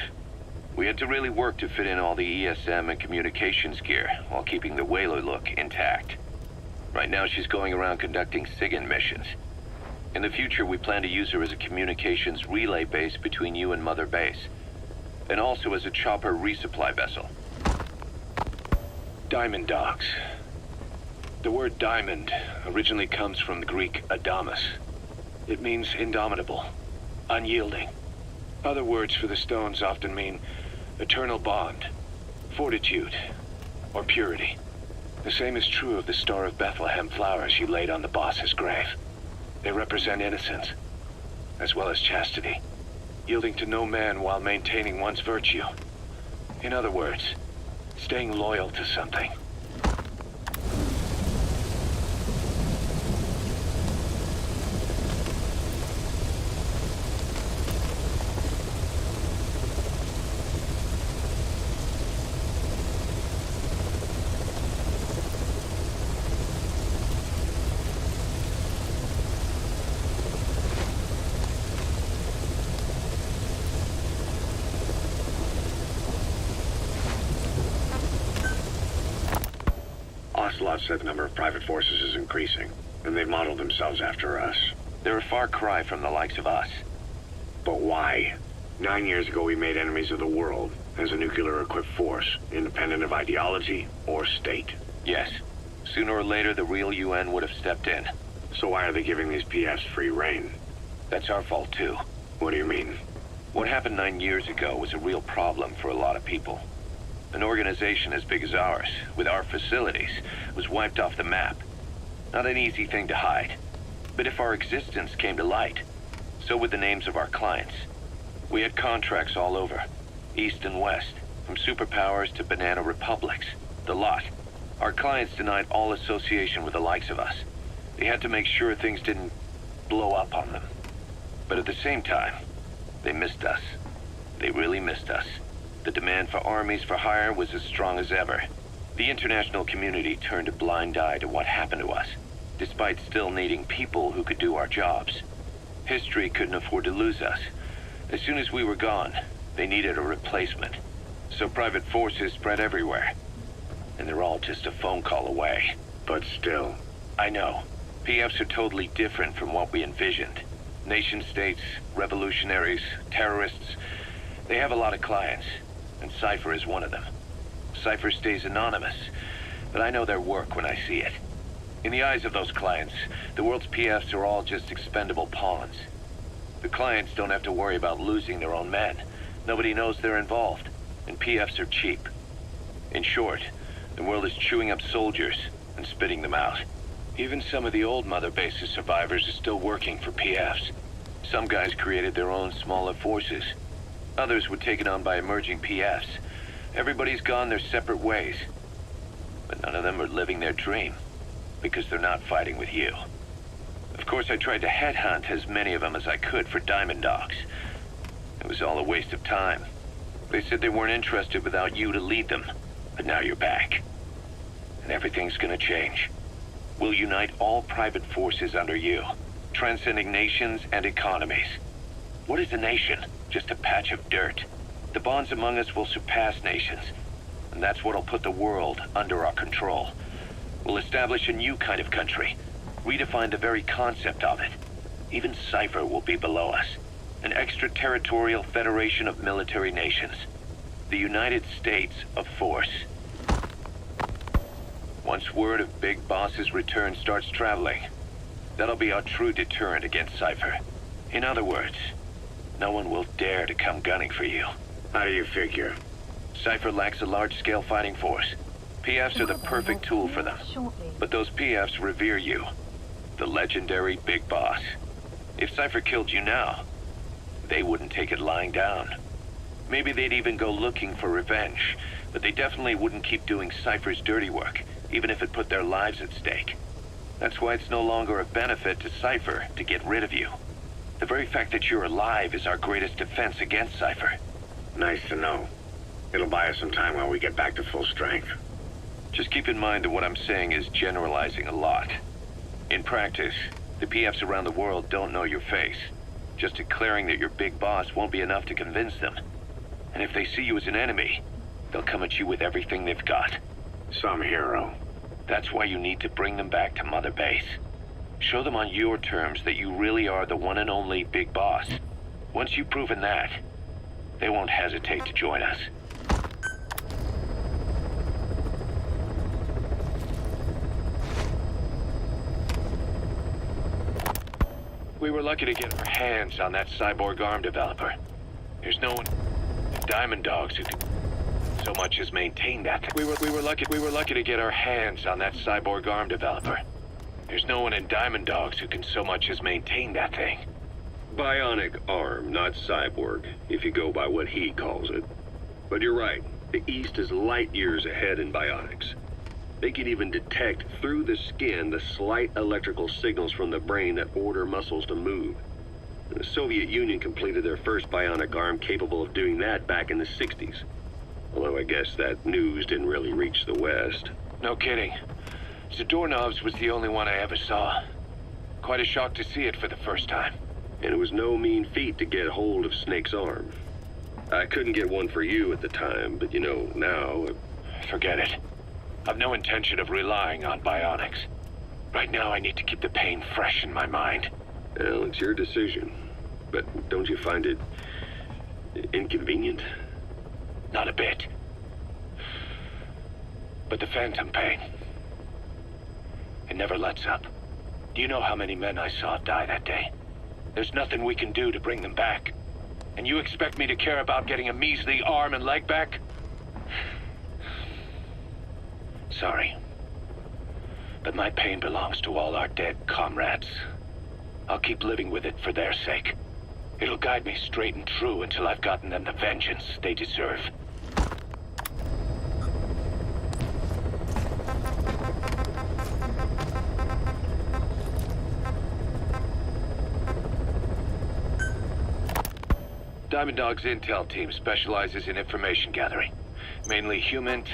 We had to really work to fit in all the ESM and communications gear while keeping the whaler look intact. Right now, she's going around conducting SIGINT missions. In the future, we plan to use her as a communications relay base between you and Mother Base, and also as a chopper resupply vessel. Diamond dogs. The word diamond originally comes from the Greek adamas. It means indomitable, unyielding. Other words for the stones often mean eternal bond, fortitude, or purity. The same is true of the Star of Bethlehem flowers you laid on the boss's grave. They represent innocence, as well as chastity, yielding to no man while maintaining one's virtue. In other words, staying loyal to something. Ocelot said the number of private forces is increasing, and they've modeled themselves after us. They're a far cry from the likes of us. But why? 9 years ago we made enemies of the world as a nuclear-equipped force, independent of ideology or state. Yes. Sooner or later, the real UN would have stepped in. So why are they giving these PFs free rein? That's our fault, too. What do you mean? What happened 9 years ago was a real problem for a lot of people. An organization as big as ours, with our facilities, was wiped off the map. Not an easy thing to hide. But if our existence came to light, so would the names of our clients. We had contracts all over, east and west, from superpowers to banana republics, the lot. Our clients denied all association with the likes of us. They had to make sure things didn't blow up on them. But at the same time, they missed us. They really missed us. The demand for armies for hire was as strong as ever. The international community turned a blind eye to what happened to us, despite still needing people who could do our jobs. History couldn't afford to lose us. As soon as we were gone, they needed a replacement. So private forces spread everywhere. And they're all just a phone call away. But still. I know. PFs are totally different from what we envisioned. Nation-states, revolutionaries, terrorists. They have a lot of clients, and Cypher is one of them. Cypher stays anonymous, but I know their work when I see it. In the eyes of those clients, the world's PFs are all just expendable pawns. The clients don't have to worry about losing their own men. Nobody knows they're involved, and PFs are cheap. In short, the world is chewing up soldiers and spitting them out. Even some of the old Mother Base's survivors are still working for PFs. Some guys created their own smaller forces. Others were taken on by emerging PFs. Everybody's gone their separate ways. But none of them are living their dream, because they're not fighting with you. Of course, I tried to headhunt as many of them as I could for Diamond Dogs. It was all a waste of time. They said they weren't interested without you to lead them, but now you're back. And everything's gonna change. We'll unite all private forces under you, transcending nations and economies. What is a nation? Just a patch of dirt. The bonds among us will surpass nations, and that's what'll put the world under our control. We'll establish a new kind of country, redefine the very concept of it. Even Cypher will be below us, an extraterritorial federation of military nations. The United States of Force. Once word of Big Boss's return starts traveling, that'll be our true deterrent against Cypher. In other words, no one will dare to come gunning for you. How do you figure? Cypher lacks a large-scale fighting force. PFs are the perfect tool for them. But those PFs revere you. The legendary Big Boss. If Cypher killed you now, they wouldn't take it lying down. Maybe they'd even go looking for revenge, but they definitely wouldn't keep doing Cypher's dirty work, even if it put their lives at stake. That's why it's no longer a benefit to Cypher to get rid of you. The very fact that you're alive is our greatest defense against Cypher. Nice to know. It'll buy us some time while we get back to full strength. Just keep in mind that what I'm saying is generalizing a lot. In practice, the PFs around the world don't know your face. Just declaring that you're Big Boss won't be enough to convince them. And if they see you as an enemy, they'll come at you with everything they've got. Some hero. That's why you need to bring them back to Mother Base. Show them on your terms that you really are the one and only Big Boss. Once you've proven that, they won't hesitate to join us. We were lucky to get our hands on that cyborg arm developer. There's no one in Diamond Dogs who could so much as maintain that. We were lucky to get our hands on that cyborg arm developer. There's no one in Diamond Dogs who can so much as maintain that thing. Bionic arm, not cyborg, if you go by what he calls it. But you're right, the East is light years ahead in bionics. They can even detect through the skin the slight electrical signals from the brain that order muscles to move. And the Soviet Union completed their first bionic arm capable of doing that back in the 60s. Although I guess that news didn't really reach the West. No kidding. Zadornov's was the only one I ever saw. Quite a shock to see it for the first time. And it was no mean feat to get hold of Snake's arm. I couldn't get one for you at the time, but you know, now... Forget it. I've no intention of relying on bionics. Right now I need to keep the pain fresh in my mind. Well, it's your decision. But don't you find it... inconvenient? Not a bit. But the phantom pain... it never lets up. Do you know how many men I saw die that day? There's nothing we can do to bring them back. And you expect me to care about getting a measly arm and leg back? Sorry. But my pain belongs to all our dead comrades. I'll keep living with it for their sake. It'll guide me straight and true until I've gotten them the vengeance they deserve. Diamond Dog's intel team specializes in information gathering, mainly human...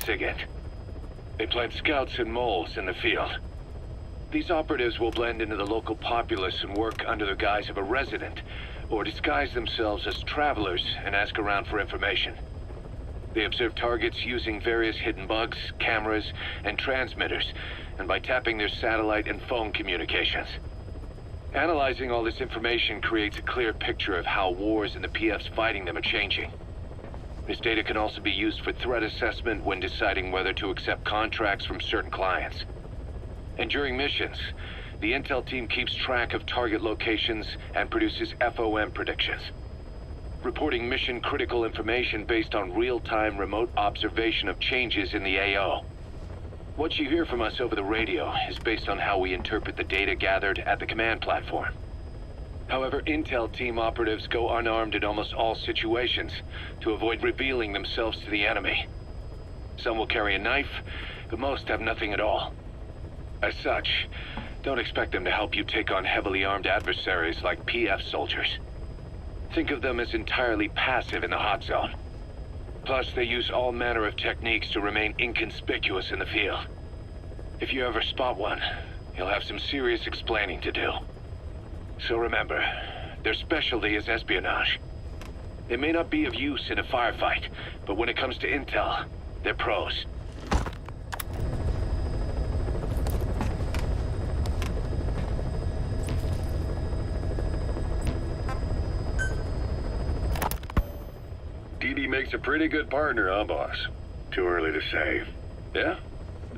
SIGINT. They plant scouts and moles in the field. These operatives will blend into the local populace and work under the guise of a resident, or disguise themselves as travelers and ask around for information. They observe targets using various hidden bugs, cameras, and transmitters, and by tapping their satellite and phone communications. Analyzing all this information creates a clear picture of how wars and the PFs fighting them are changing. This data can also be used for threat assessment when deciding whether to accept contracts from certain clients. And during missions, the intel team keeps track of target locations and produces FOM predictions, reporting mission-critical information based on real-time remote observation of changes in the AO. What you hear from us over the radio is based on how we interpret the data gathered at the command platform. However, intel team operatives go unarmed in almost all situations to avoid revealing themselves to the enemy. Some will carry a knife, but most have nothing at all. As such, don't expect them to help you take on heavily armed adversaries like PF soldiers. Think of them as entirely passive in the hot zone. Plus, they use all manner of techniques to remain inconspicuous in the field. If you ever spot one, you'll have some serious explaining to do. So remember, their specialty is espionage. They may not be of use in a firefight, but when it comes to intel, they're pros. DD makes a pretty good partner, huh, boss? Too early to say. Yeah?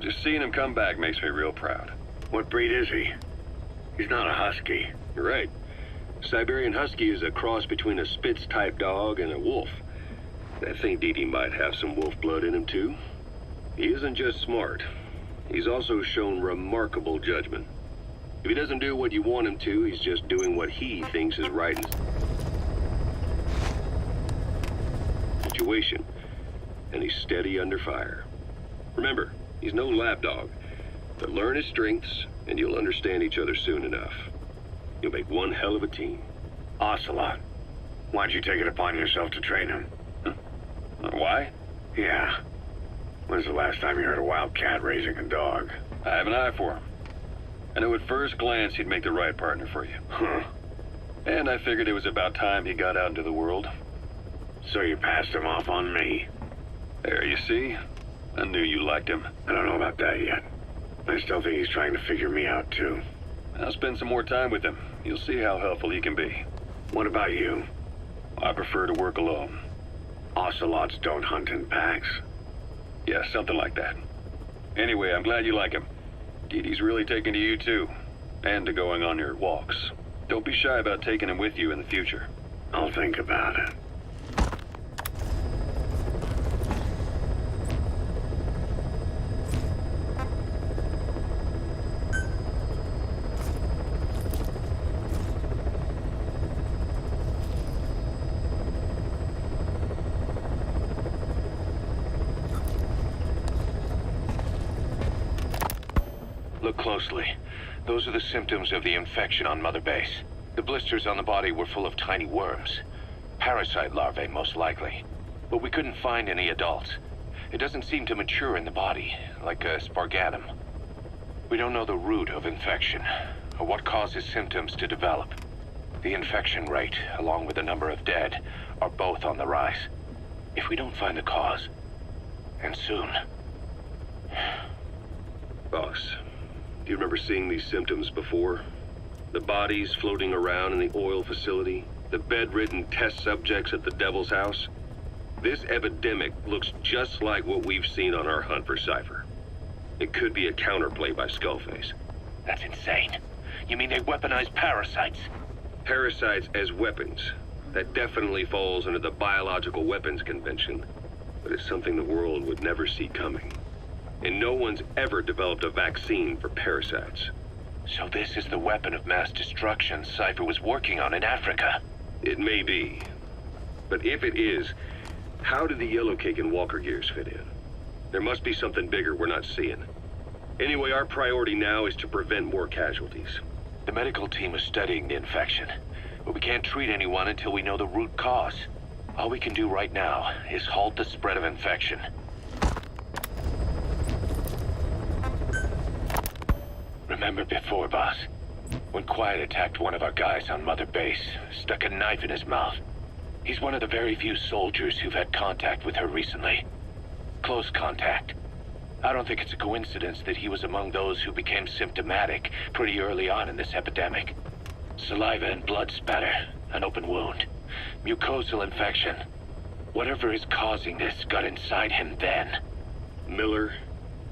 Just seeing him come back makes me real proud. What breed is he? He's not a husky. You're right. Siberian Husky is a cross between a Spitz-type dog and a wolf. I think DD might have some wolf blood in him, too. He isn't just smart. He's also shown remarkable judgment. If he doesn't do what you want him to, he's just doing what he thinks is right in situation. And he's steady under fire. Remember, he's no lapdog. But learn his strengths, and you'll understand each other soon enough. You'll make one hell of a team. Ocelot. Why'd you take it upon yourself to train him? Huh? Why? Yeah. When's the last time you heard a wild cat raising a dog? I have an eye for him. I knew at first glance he'd make the right partner for you. Huh. And I figured it was about time he got out into the world. So you passed him off on me? There, you see? I knew you liked him. I don't know about that yet. I still think he's trying to figure me out, too. I'll spend some more time with him. You'll see how helpful he can be. What about you? I prefer to work alone. Ocelots don't hunt in packs. Yeah, something like that. Anyway, I'm glad you like him. DD's really taking to you, too. And to going on your walks. Don't be shy about taking him with you in the future. I'll think about it. Look closely. Those are the symptoms of the infection on Mother Base. The blisters on the body were full of tiny worms. Parasite larvae, most likely. But we couldn't find any adults. It doesn't seem to mature in the body, like a spargatum. We don't know the root of infection, or what causes symptoms to develop. The infection rate, along with the number of dead, are both on the rise. If we don't find the cause, and soon... Boss, do you remember seeing these symptoms before? The bodies floating around in the oil facility? The bedridden test subjects at the Devil's House? This epidemic looks just like what we've seen on our hunt for Cypher. It could be a counterplay by Skullface. That's insane. You mean they weaponize parasites? Parasites as weapons. That definitely falls under the Biological Weapons Convention, but it's something the world would never see coming. And no one's ever developed a vaccine for parasites. So this is the weapon of mass destruction Cypher was working on in Africa? It may be. But if it is, how did the Yellow Cake and Walker Gears fit in? There must be something bigger we're not seeing. Anyway, our priority now is to prevent more casualties. The medical team is studying the infection, but we can't treat anyone until we know the root cause. All we can do right now is halt the spread of infection. Remember before, boss? When Quiet attacked one of our guys on Mother Base, stuck a knife in his mouth. He's one of the very few soldiers who've had contact with her recently. Close contact. I don't think it's a coincidence that he was among those who became symptomatic pretty early on in this epidemic. Saliva and blood spatter, an open wound, mucosal infection. Whatever is causing this got inside him then. Miller,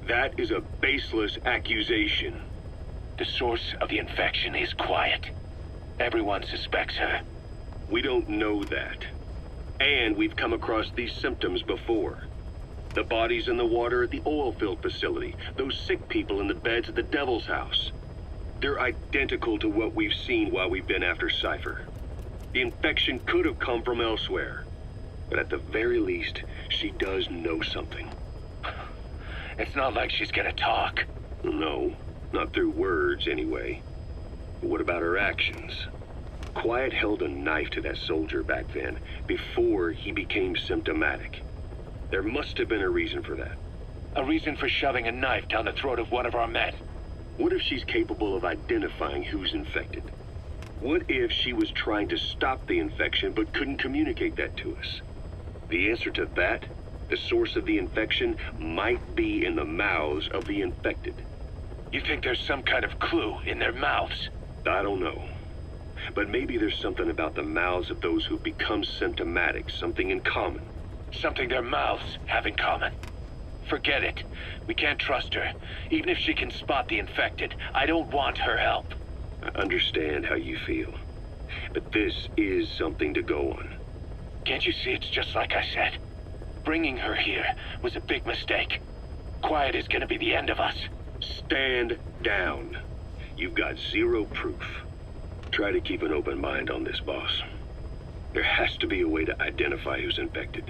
that is a baseless accusation. The source of the infection is Quiet. Everyone suspects her. We don't know that. And we've come across these symptoms before. The bodies in the water at the oil field facility, those sick people in the beds at the Devil's House. They're identical to what we've seen while we've been after Cypher. The infection could have come from elsewhere. But at the very least, she does know something. It's not like she's gonna talk. No, not through words anyway. But what about her actions? Quiet held a knife to that soldier back then, before he became symptomatic. There must have been a reason for that. A reason for shoving a knife down the throat of one of our men. What if she's capable of identifying who's infected? What if she was trying to stop the infection but couldn't communicate that to us? The answer to that, the source of the infection, might be in the mouths of the infected. You think there's some kind of clue in their mouths? I don't know. But maybe there's something about the mouths of those who become symptomatic, something in common. Something their mouths have in common. Forget it. We can't trust her. Even if she can spot the infected, I don't want her help. I understand how you feel. But this is something to go on. Can't you see it's just like I said? Bringing her here was a big mistake. Quiet is gonna be the end of us. Stand down. You've got zero proof. Try to keep an open mind on this, boss. There has to be a way to identify who's infected.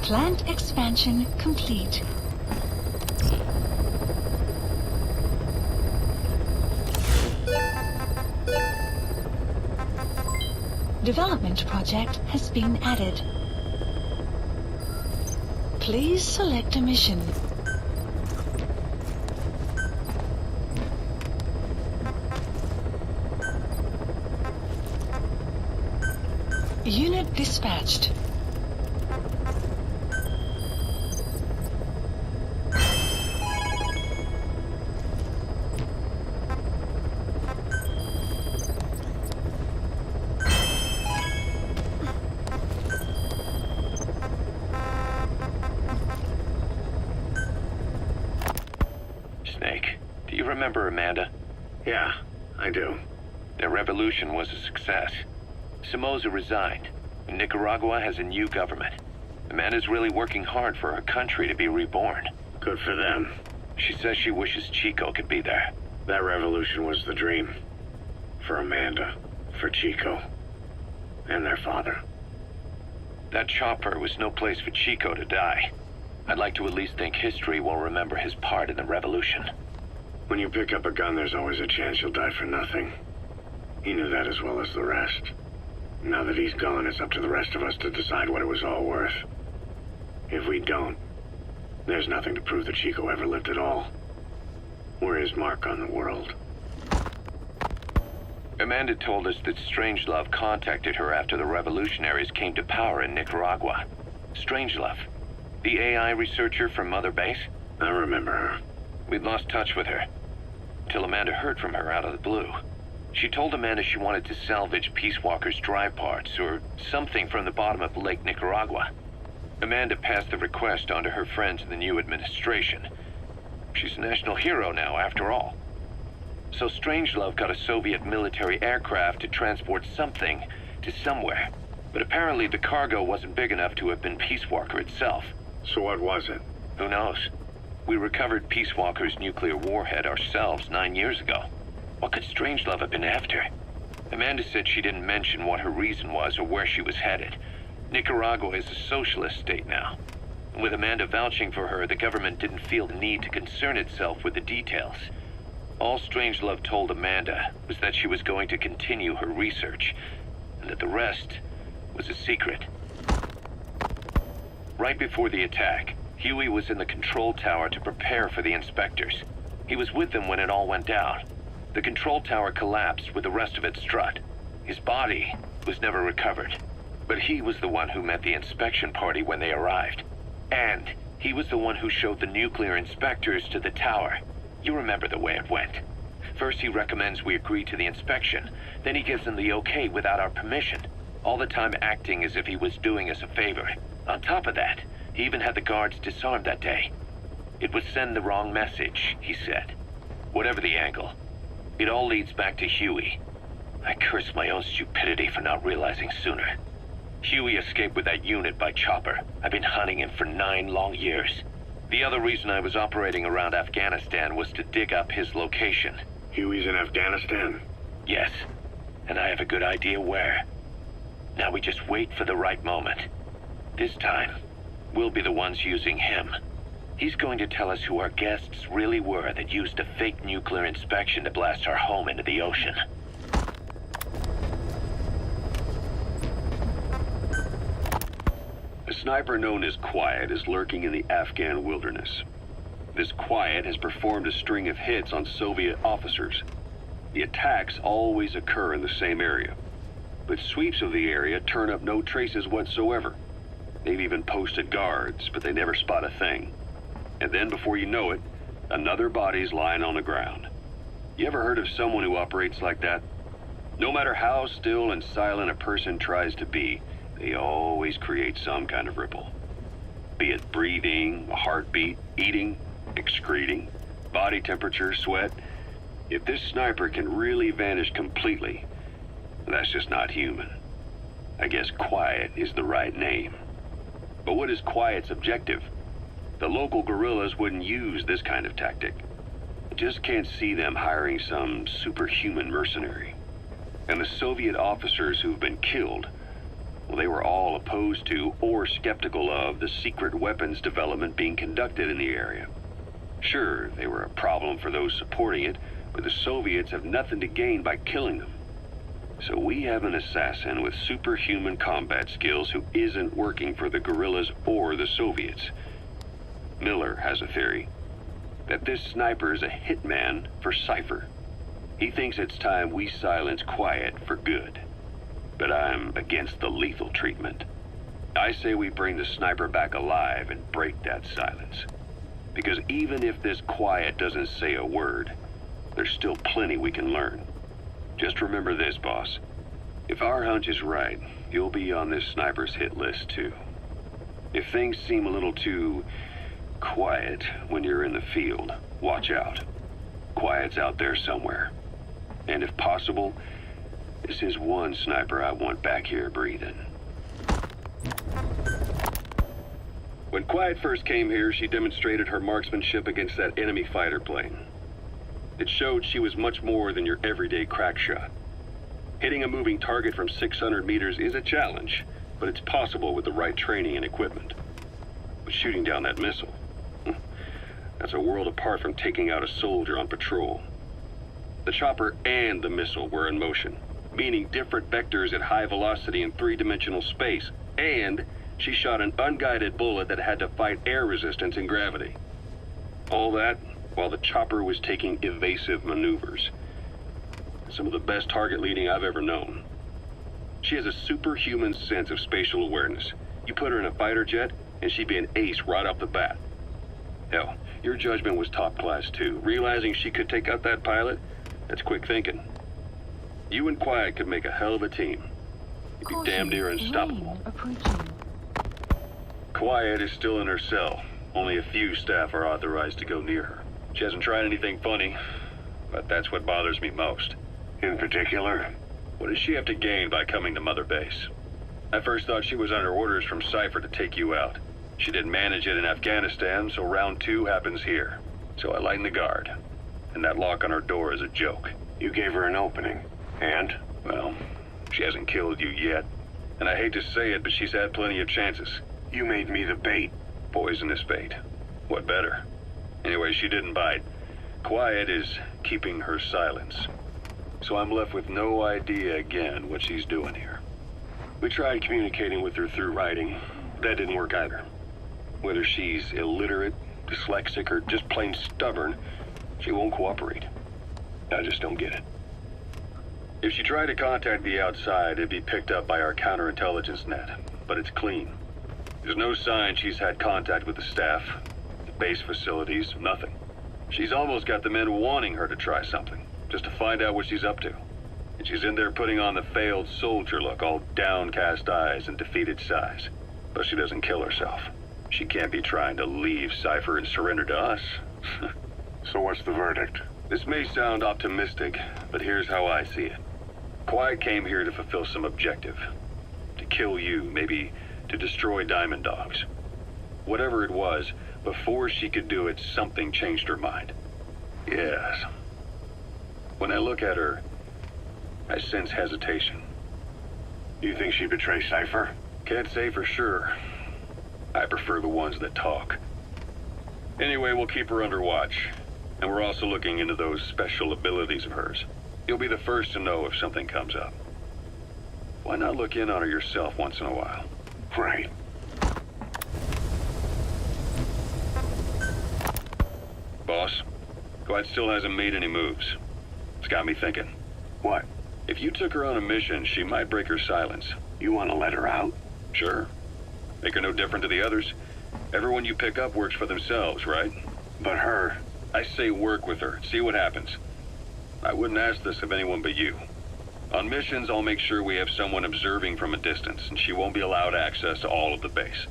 Plant expansion complete. Development project has been added. Please select a mission. Unit dispatched. Remember Amanda? Yeah, I do. Their revolution was a success. Somoza resigned, and Nicaragua has a new government. Amanda's really working hard for her country to be reborn. Good for them. She says she wishes Chico could be there. That revolution was the dream. For Amanda, for Chico, and their father. That chopper was no place for Chico to die. I'd like to at least think history will remember his part in the revolution. When you pick up a gun, there's always a chance you'll die for nothing. He knew that as well as the rest. Now that he's gone, it's up to the rest of us to decide what it was all worth. If we don't, there's nothing to prove that Chico ever lived at all. We're his mark on the world. Amanda told us that Strangelove contacted her after the revolutionaries came to power in Nicaragua. Strangelove, the AI researcher from Mother Base? I remember her. We'd lost touch with her, till Amanda heard from her out of the blue. She told Amanda she wanted to salvage Peace Walker's drive parts, or something from the bottom of Lake Nicaragua. Amanda passed the request on to her friends in the new administration. She's a national hero now, after all. So Strangelove got a Soviet military aircraft to transport something to somewhere. But apparently the cargo wasn't big enough to have been Peace Walker itself. So what was it? Who knows? We recovered Peace Walker's nuclear warhead ourselves 9 years ago. What could Strangelove have been after? Amanda said she didn't mention what her reason was or where she was headed. Nicaragua is a socialist state now. And with Amanda vouching for her, the government didn't feel the need to concern itself with the details. All Strangelove told Amanda was that she was going to continue her research, and that the rest was a secret. Right before the attack, Huey was in the control tower to prepare for the inspectors. He was with them when it all went down. The control tower collapsed with the rest of it struck. His body was never recovered, but he was the one who met the inspection party when they arrived. And he was the one who showed the nuclear inspectors to the tower. You remember the way it went. First he recommends we agree to the inspection, then he gives them the okay without our permission, all the time acting as if he was doing us a favor. On top of that, he even had the guards disarmed that day. It would send the wrong message, he said. Whatever the angle, it all leads back to Huey. I curse my own stupidity for not realizing sooner. Huey escaped with that unit by chopper. I've been hunting him for 9 long years. The other reason I was operating around Afghanistan was to dig up his location. Huey's in Afghanistan? Yes, and I have a good idea where. Now we just wait for the right moment. This time, we'll be the ones using him. He's going to tell us who our guests really were that used a fake nuclear inspection to blast our home into the ocean. A sniper known as Quiet is lurking in the Afghan wilderness. This Quiet has performed a string of hits on Soviet officers. The attacks always occur in the same area, but sweeps of the area turn up no traces whatsoever. They've even posted guards, but they never spot a thing. And then before you know it, another body's lying on the ground. You ever heard of someone who operates like that? No matter how still and silent a person tries to be, they always create some kind of ripple. Be it breathing, a heartbeat, eating, excreting, body temperature, sweat. If this sniper can really vanish completely, that's just not human. I guess Quiet is the right name. But what is Quiet's objective? The local guerrillas wouldn't use this kind of tactic. I just can't see them hiring some superhuman mercenary. And the Soviet officers who've been killed, well, they were all opposed to or skeptical of the secret weapons development being conducted in the area. Sure, they were a problem for those supporting it, but the Soviets have nothing to gain by killing them. So we have an assassin with superhuman combat skills who isn't working for the guerrillas or the Soviets. Miller has a theory that this sniper is a hitman for Cypher. He thinks it's time we silence Quiet for good. But I'm against the lethal treatment. I say we bring the sniper back alive and break that silence. Because even if this Quiet doesn't say a word, there's still plenty we can learn. Just remember this, boss. If our hunch is right, you'll be on this sniper's hit list too. If things seem a little too quiet when you're in the field, watch out. Quiet's out there somewhere. And if possible, this is one sniper I want back here breathing. When Quiet first came here, she demonstrated her marksmanship against that enemy fighter plane. It showed she was much more than your everyday crack shot. Hitting a moving target from 600 meters is a challenge, but it's possible with the right training and equipment. But shooting down that missile, that's a world apart from taking out a soldier on patrol. The chopper and the missile were in motion, meaning different vectors at high velocity in three-dimensional space, and she shot an unguided bullet that had to fight air resistance and gravity. All that while the chopper was taking evasive maneuvers. Some of the best target leading I've ever known. She has a superhuman sense of spatial awareness. You put her in a fighter jet, and she'd be an ace right off the bat. Hell, your judgment was top class too. Realizing she could take out that pilot, that's quick thinking. You and Quiet could make a hell of a team. You'd be damn near unstoppable. Quiet is still in her cell. Only a few staff are authorized to go near her. She hasn't tried anything funny, but that's what bothers me most. In particular? What does she have to gain by coming to Mother Base? I first thought she was under orders from Cypher to take you out. She didn't manage it in Afghanistan, so round 2 happens here. So I lighten the guard. And that lock on her door is a joke. You gave her an opening. And? Well, she hasn't killed you yet. And I hate to say it, but she's had plenty of chances. You made me the bait. Poisonous bait. What better? Anyway, she didn't bite. Quiet is keeping her silence. So I'm left with no idea again what she's doing here. We tried communicating with her through writing. That didn't work either. Whether she's illiterate, dyslexic, or just plain stubborn, she won't cooperate. I just don't get it. If she tried to contact the outside, it'd be picked up by our counterintelligence net, but it's clean. There's no sign she's had contact with the staff, the base facilities, nothing. She's almost got the men wanting her to try something, just to find out what she's up to. And she's in there putting on the failed soldier look, all downcast eyes and defeated sighs. But she doesn't kill herself. She can't be trying to leave Cypher and surrender to us. So what's the verdict? This may sound optimistic, but here's how I see it. Quiet came here to fulfill some objective. To kill you, maybe to destroy Diamond Dogs. Whatever it was, before she could do it, something changed her mind. Yes. When I look at her, I sense hesitation. You think she'd betray Cypher? Can't say for sure. I prefer the ones that talk. Anyway, we'll keep her under watch. And we're also looking into those special abilities of hers. You'll be the first to know if something comes up. Why not look in on her yourself once in a while? Right. Boss, Quiet still hasn't made any moves. It's got me thinking. What? If you took her on a mission, she might break her silence. You want to let her out? Sure. Make her no different to the others. Everyone you pick up works for themselves, right? But her... I say work with her. See what happens. I wouldn't ask this of anyone but you. On missions, I'll make sure we have someone observing from a distance, and she won't be allowed access to all of the base.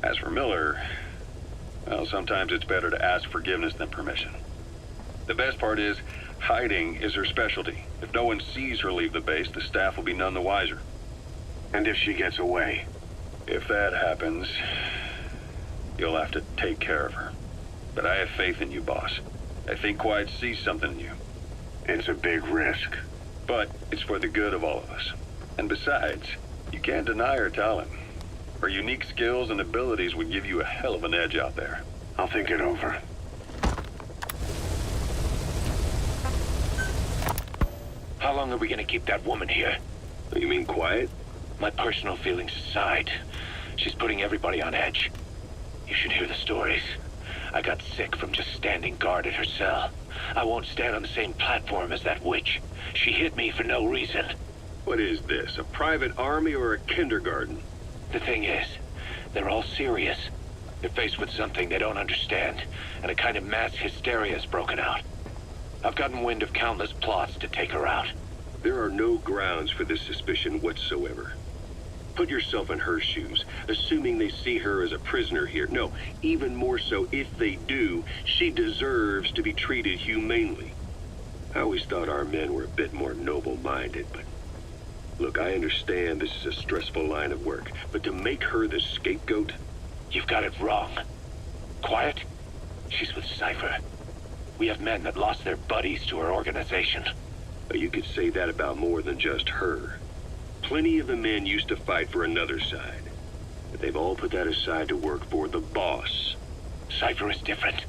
As for Miller, well, sometimes it's better to ask forgiveness than permission. The best part is, hiding is her specialty. If no one sees her leave the base, the staff will be none the wiser. And if she gets away? If that happens, you'll have to take care of her. But I have faith in you, boss. I think Quiet sees something in you. It's a big risk. But it's for the good of all of us. And besides, you can't deny her talent. Her unique skills and abilities would give you a hell of an edge out there. I'll think it over. How long are we gonna keep that woman here? You mean Quiet? My personal feelings aside, she's putting everybody on edge. You should hear the stories. I got sick from just standing guard at her cell. I won't stand on the same platform as that witch. She hit me for no reason. What is this, a private army or a kindergarten? The thing is, they're all serious. They're faced with something they don't understand, and a kind of mass hysteria has broken out. I've gotten wind of countless plots to take her out. There are no grounds for this suspicion whatsoever. Put yourself in her shoes, assuming they see her as a prisoner here. No, even more so, if they do, she deserves to be treated humanely. I always thought our men were a bit more noble-minded, but... Look, I understand this is a stressful line of work, but to make her the scapegoat... You've got it wrong. Quiet? She's with Cypher. We have men that lost their buddies to her organization. You could say that about more than just her. Plenty of the men used to fight for another side. But they've all put that aside to work for the boss. Cypher is different.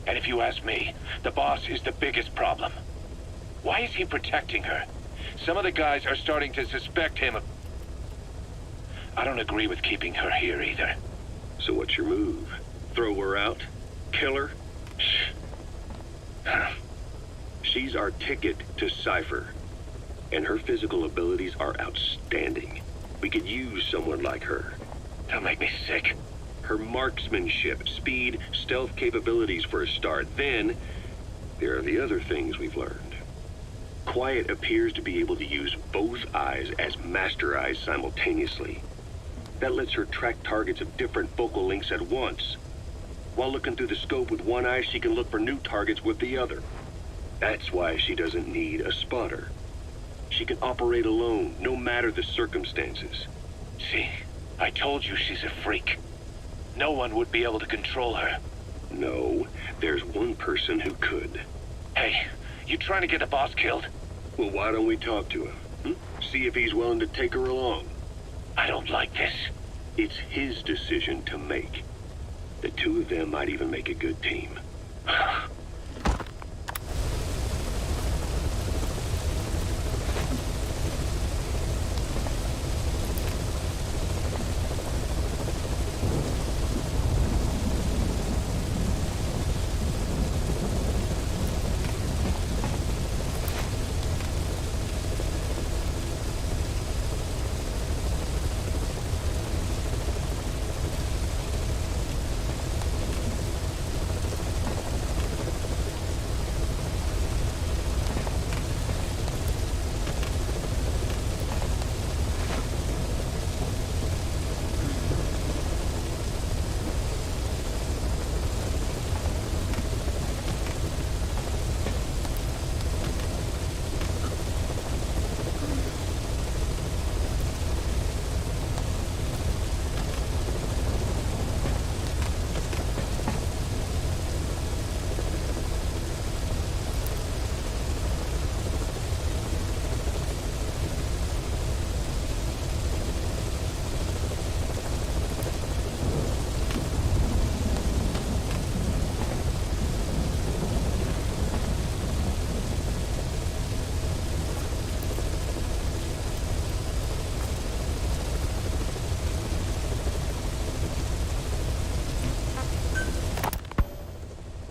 And if you ask me, the boss is the biggest problem. Why is he protecting her? Some of the guys are starting to suspect him of... I don't agree with keeping her here either. So what's your move? Throw her out? Kill her? She's our ticket to Cypher, and her physical abilities are outstanding. We could use someone like her. Don't make me sick. Her marksmanship, speed, stealth capabilities for a start. Then, there are the other things we've learned. Quiet appears to be able to use both eyes as master eyes simultaneously. That lets her track targets of different focal lengths at once. While looking through the scope with one eye, she can look for new targets with the other. That's why she doesn't need a spotter. She can operate alone, no matter the circumstances. See, I told you she's a freak. No one would be able to control her. No, there's one person who could. Hey, you trying to get the boss killed? Well, why don't we talk to him? See if he's willing to take her along. I don't like this. It's his decision to make. The two of them might even make a good team.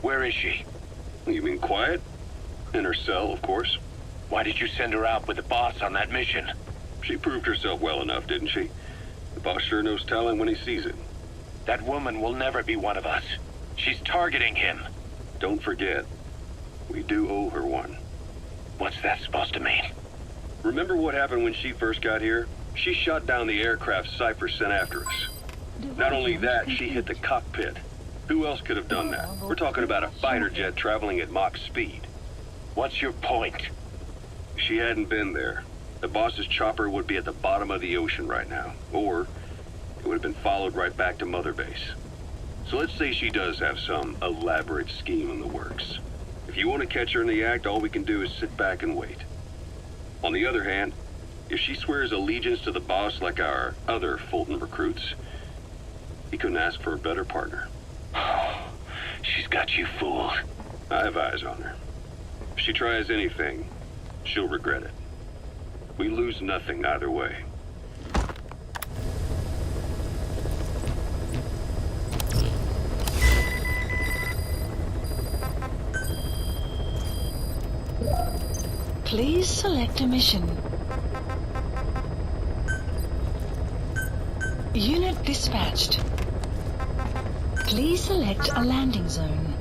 Where is she? You mean Quiet? In her cell, of course. Why did you send her out with the boss on that mission? She proved herself well enough, didn't she? The boss sure knows talent when he sees it. That woman will never be one of us. She's targeting him. Don't forget, we do owe her one. What's that supposed to mean? Remember what happened when she first got here? She shot down the aircraft Cypher sent after us. Not only that, she hit the cockpit. Who else could have done that? We're talking about a fighter jet traveling at Mach speed. What's your point? She hadn't been there. The boss's chopper would be at the bottom of the ocean right now. Or it would have been followed right back to Mother Base. So let's say she does have some elaborate scheme in the works. If you want to catch her in the act, all we can do is sit back and wait. On the other hand, if she swears allegiance to the boss like our other Fulton recruits, he couldn't ask for a better partner. She's got you fooled. I have eyes on her. If she tries anything, she'll regret it. We lose nothing either way. Please select a mission. Unit dispatched. Please select a landing zone.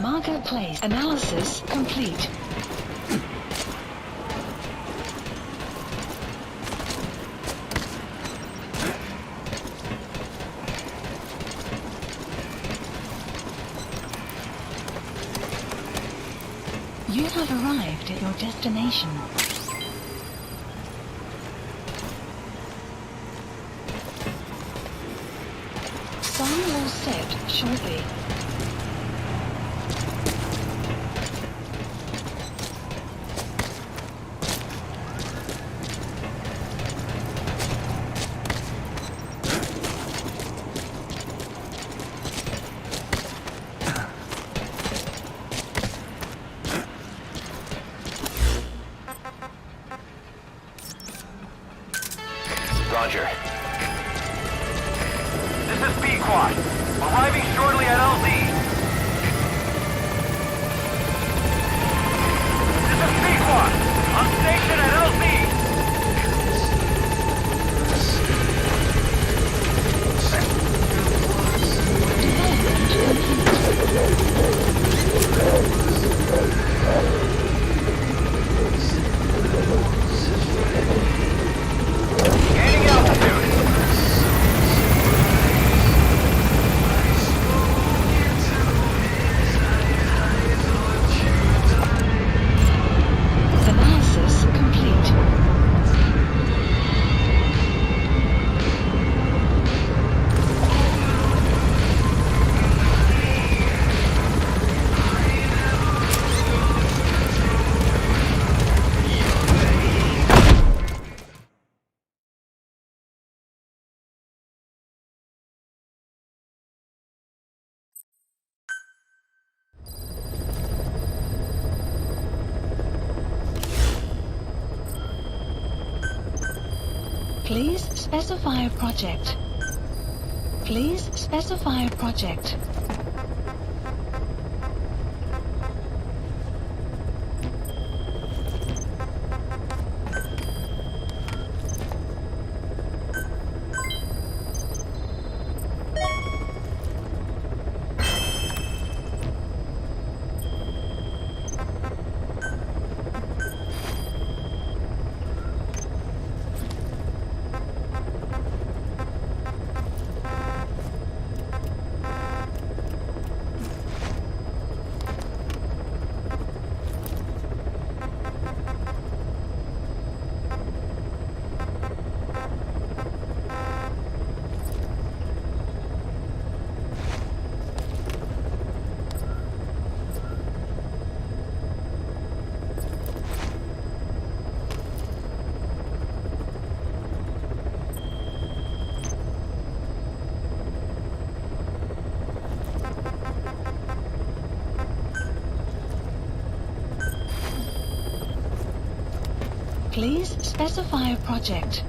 Marker placed. Analysis complete. You have arrived at your destination. Sun will set shortly. Roger. This is B-Quad. Arriving shortly at LZ. This is B-Quad. On station at LZ. Gaining altitude. Analysis complete. Please specify a project. Please specify a project. Please specify a project.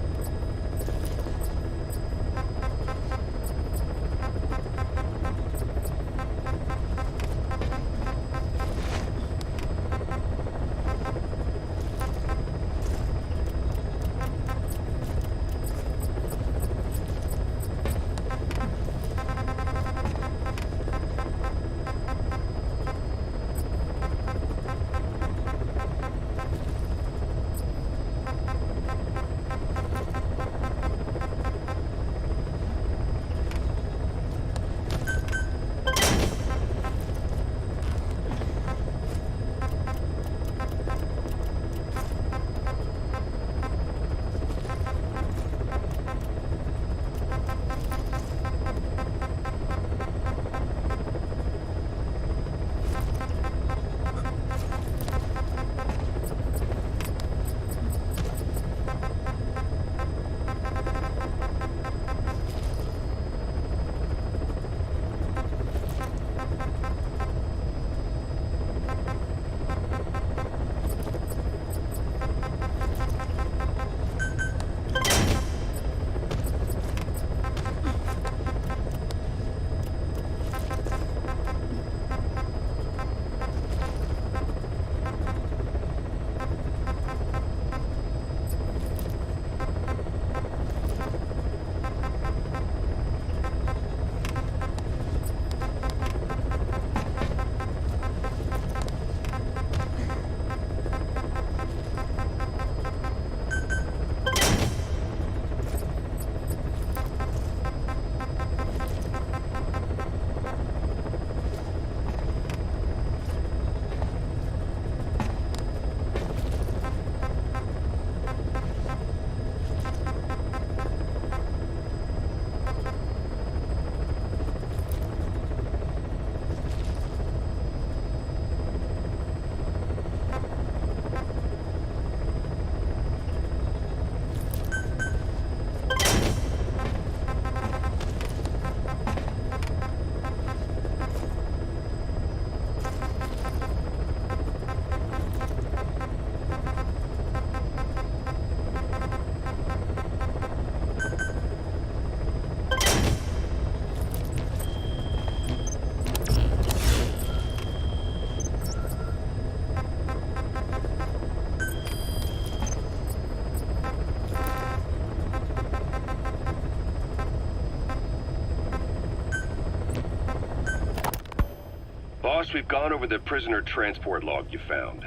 Boss, we've gone over the prisoner transport log you found.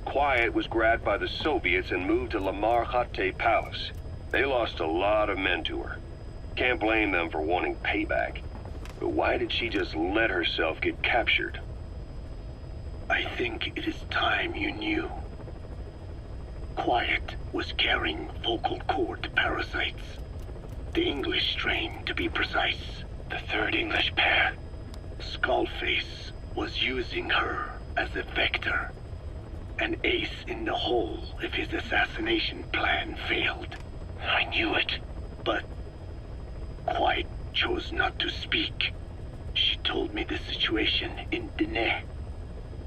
Quiet was grabbed by the Soviets and moved to Lamar Khatte Palace. They lost a lot of men to her. Can't blame them for wanting payback. But why did she just let herself get captured? I think it is time you knew. Quiet was carrying vocal cord parasites. The English strain, to be precise. The third English pair. Skullface was using her as a vector. An ace in the hole if his assassination plan failed. I knew it. But Quiet chose not to speak. She told me the situation in Diné,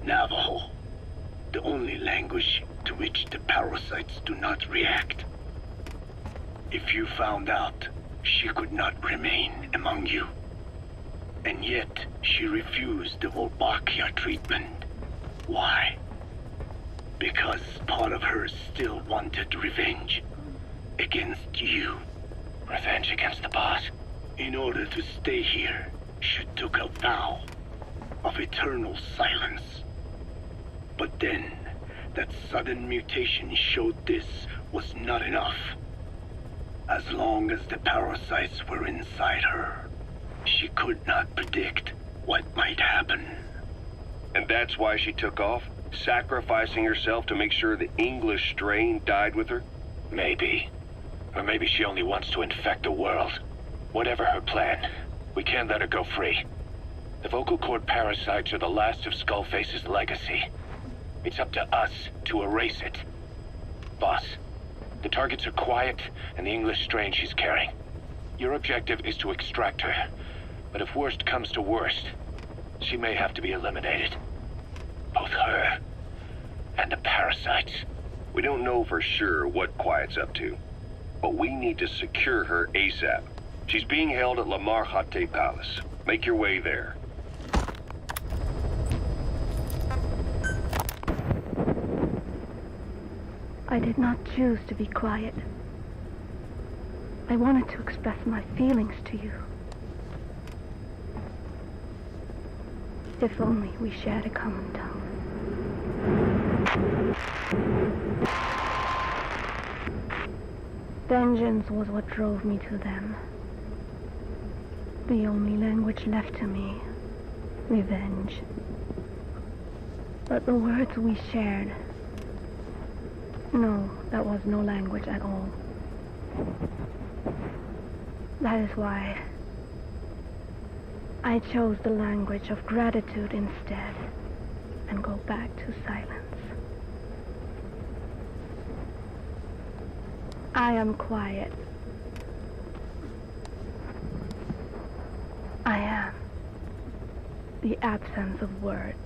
Navajo, the only language to which the parasites do not react. If you found out, she could not remain among you. And yet, she refused the Wolbachia treatment. Why? Because part of her still wanted revenge against you. Revenge against the boss? In order to stay here, she took a vow of eternal silence. But then, that sudden mutation showed this was not enough. As long as the parasites were inside her, she could not predict what might happen. And that's why she took off? Sacrificing herself to make sure the English strain died with her? Maybe. Or maybe she only wants to infect the world. Whatever her plan, we can't let her go free. The vocal cord parasites are the last of Skullface's legacy. It's up to us to erase it. Boss, the targets are Quiet and the English strain she's carrying. Your objective is to extract her. But if worst comes to worst, she may have to be eliminated. Both her and the parasites. We don't know for sure what Quiet's up to, but we need to secure her ASAP. She's being held at Lamar Khatte Palace. Make your way there. I did not choose to be quiet. I wanted to express my feelings to you. If only we shared a common tongue. Vengeance was what drove me to them. The only language left to me, revenge. But the words we shared, no, that was no language at all. That is why I chose the language of gratitude instead, and go back to silence. I am quiet. I am the absence of words.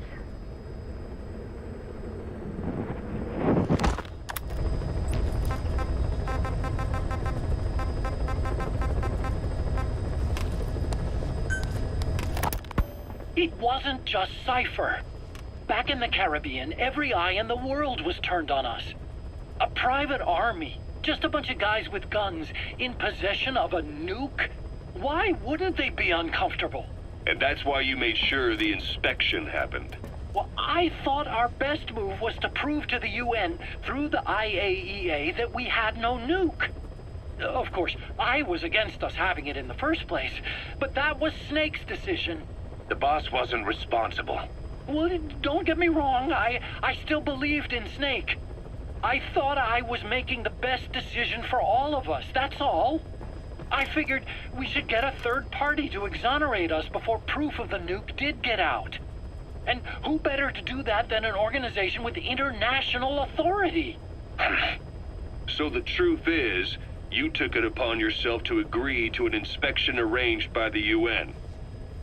It wasn't just Cypher. Back in the Caribbean, every eye in the world was turned on us. A private army, just a bunch of guys with guns, in possession of a nuke? Why wouldn't they be uncomfortable? And that's why you made sure the inspection happened. Well, I thought our best move was to prove to the UN through the IAEA that we had no nuke. Of course, I was against us having it in the first place, but that was Snake's decision. The boss wasn't responsible. Well, don't get me wrong, I still believed in Snake. I thought I was making the best decision for all of us, that's all. I figured we should get a third party to exonerate us before proof of the nuke did get out. And who better to do that than an organization with international authority? So the truth is, you took it upon yourself to agree to an inspection arranged by the UN.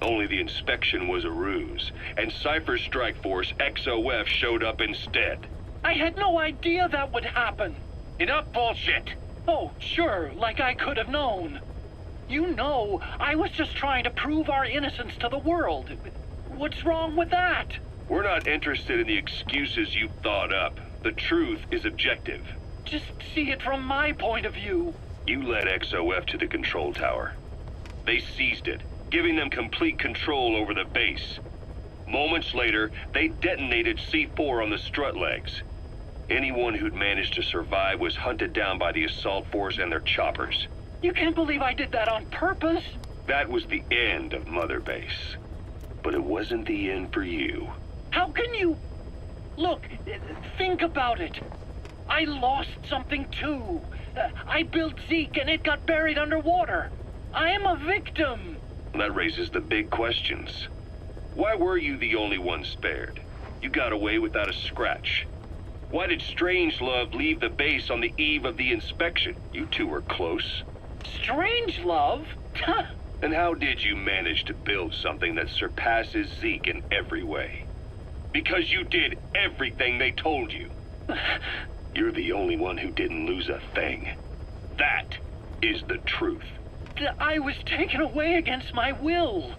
Only the inspection was a ruse, and Cypher's strike force, XOF, showed up instead. I had no idea that would happen. Enough bullshit! Oh, sure, like I could have known. You know, I was just trying to prove our innocence to the world. What's wrong with that? We're not interested in the excuses you thought up. The truth is objective. Just see it from my point of view. You led XOF to the control tower. They seized it, giving them complete control over the base. Moments later, they detonated C4 on the strut legs. Anyone who'd managed to survive was hunted down by the assault force and their choppers. You can't believe I did that on purpose. That was the end of Mother Base. But it wasn't the end for you. How can you... Look, think about it. I lost something too. I built Zeke and it got buried underwater. I am a victim. That raises the big questions. Why were you the only one spared? You got away without a scratch. Why did Strangelove leave the base on the eve of the inspection? You two were close. Strangelove? And how did you manage to build something that surpasses Zeke in every way? Because you did everything they told you. You're the only one who didn't lose a thing. That is the truth. I was taken away against my will.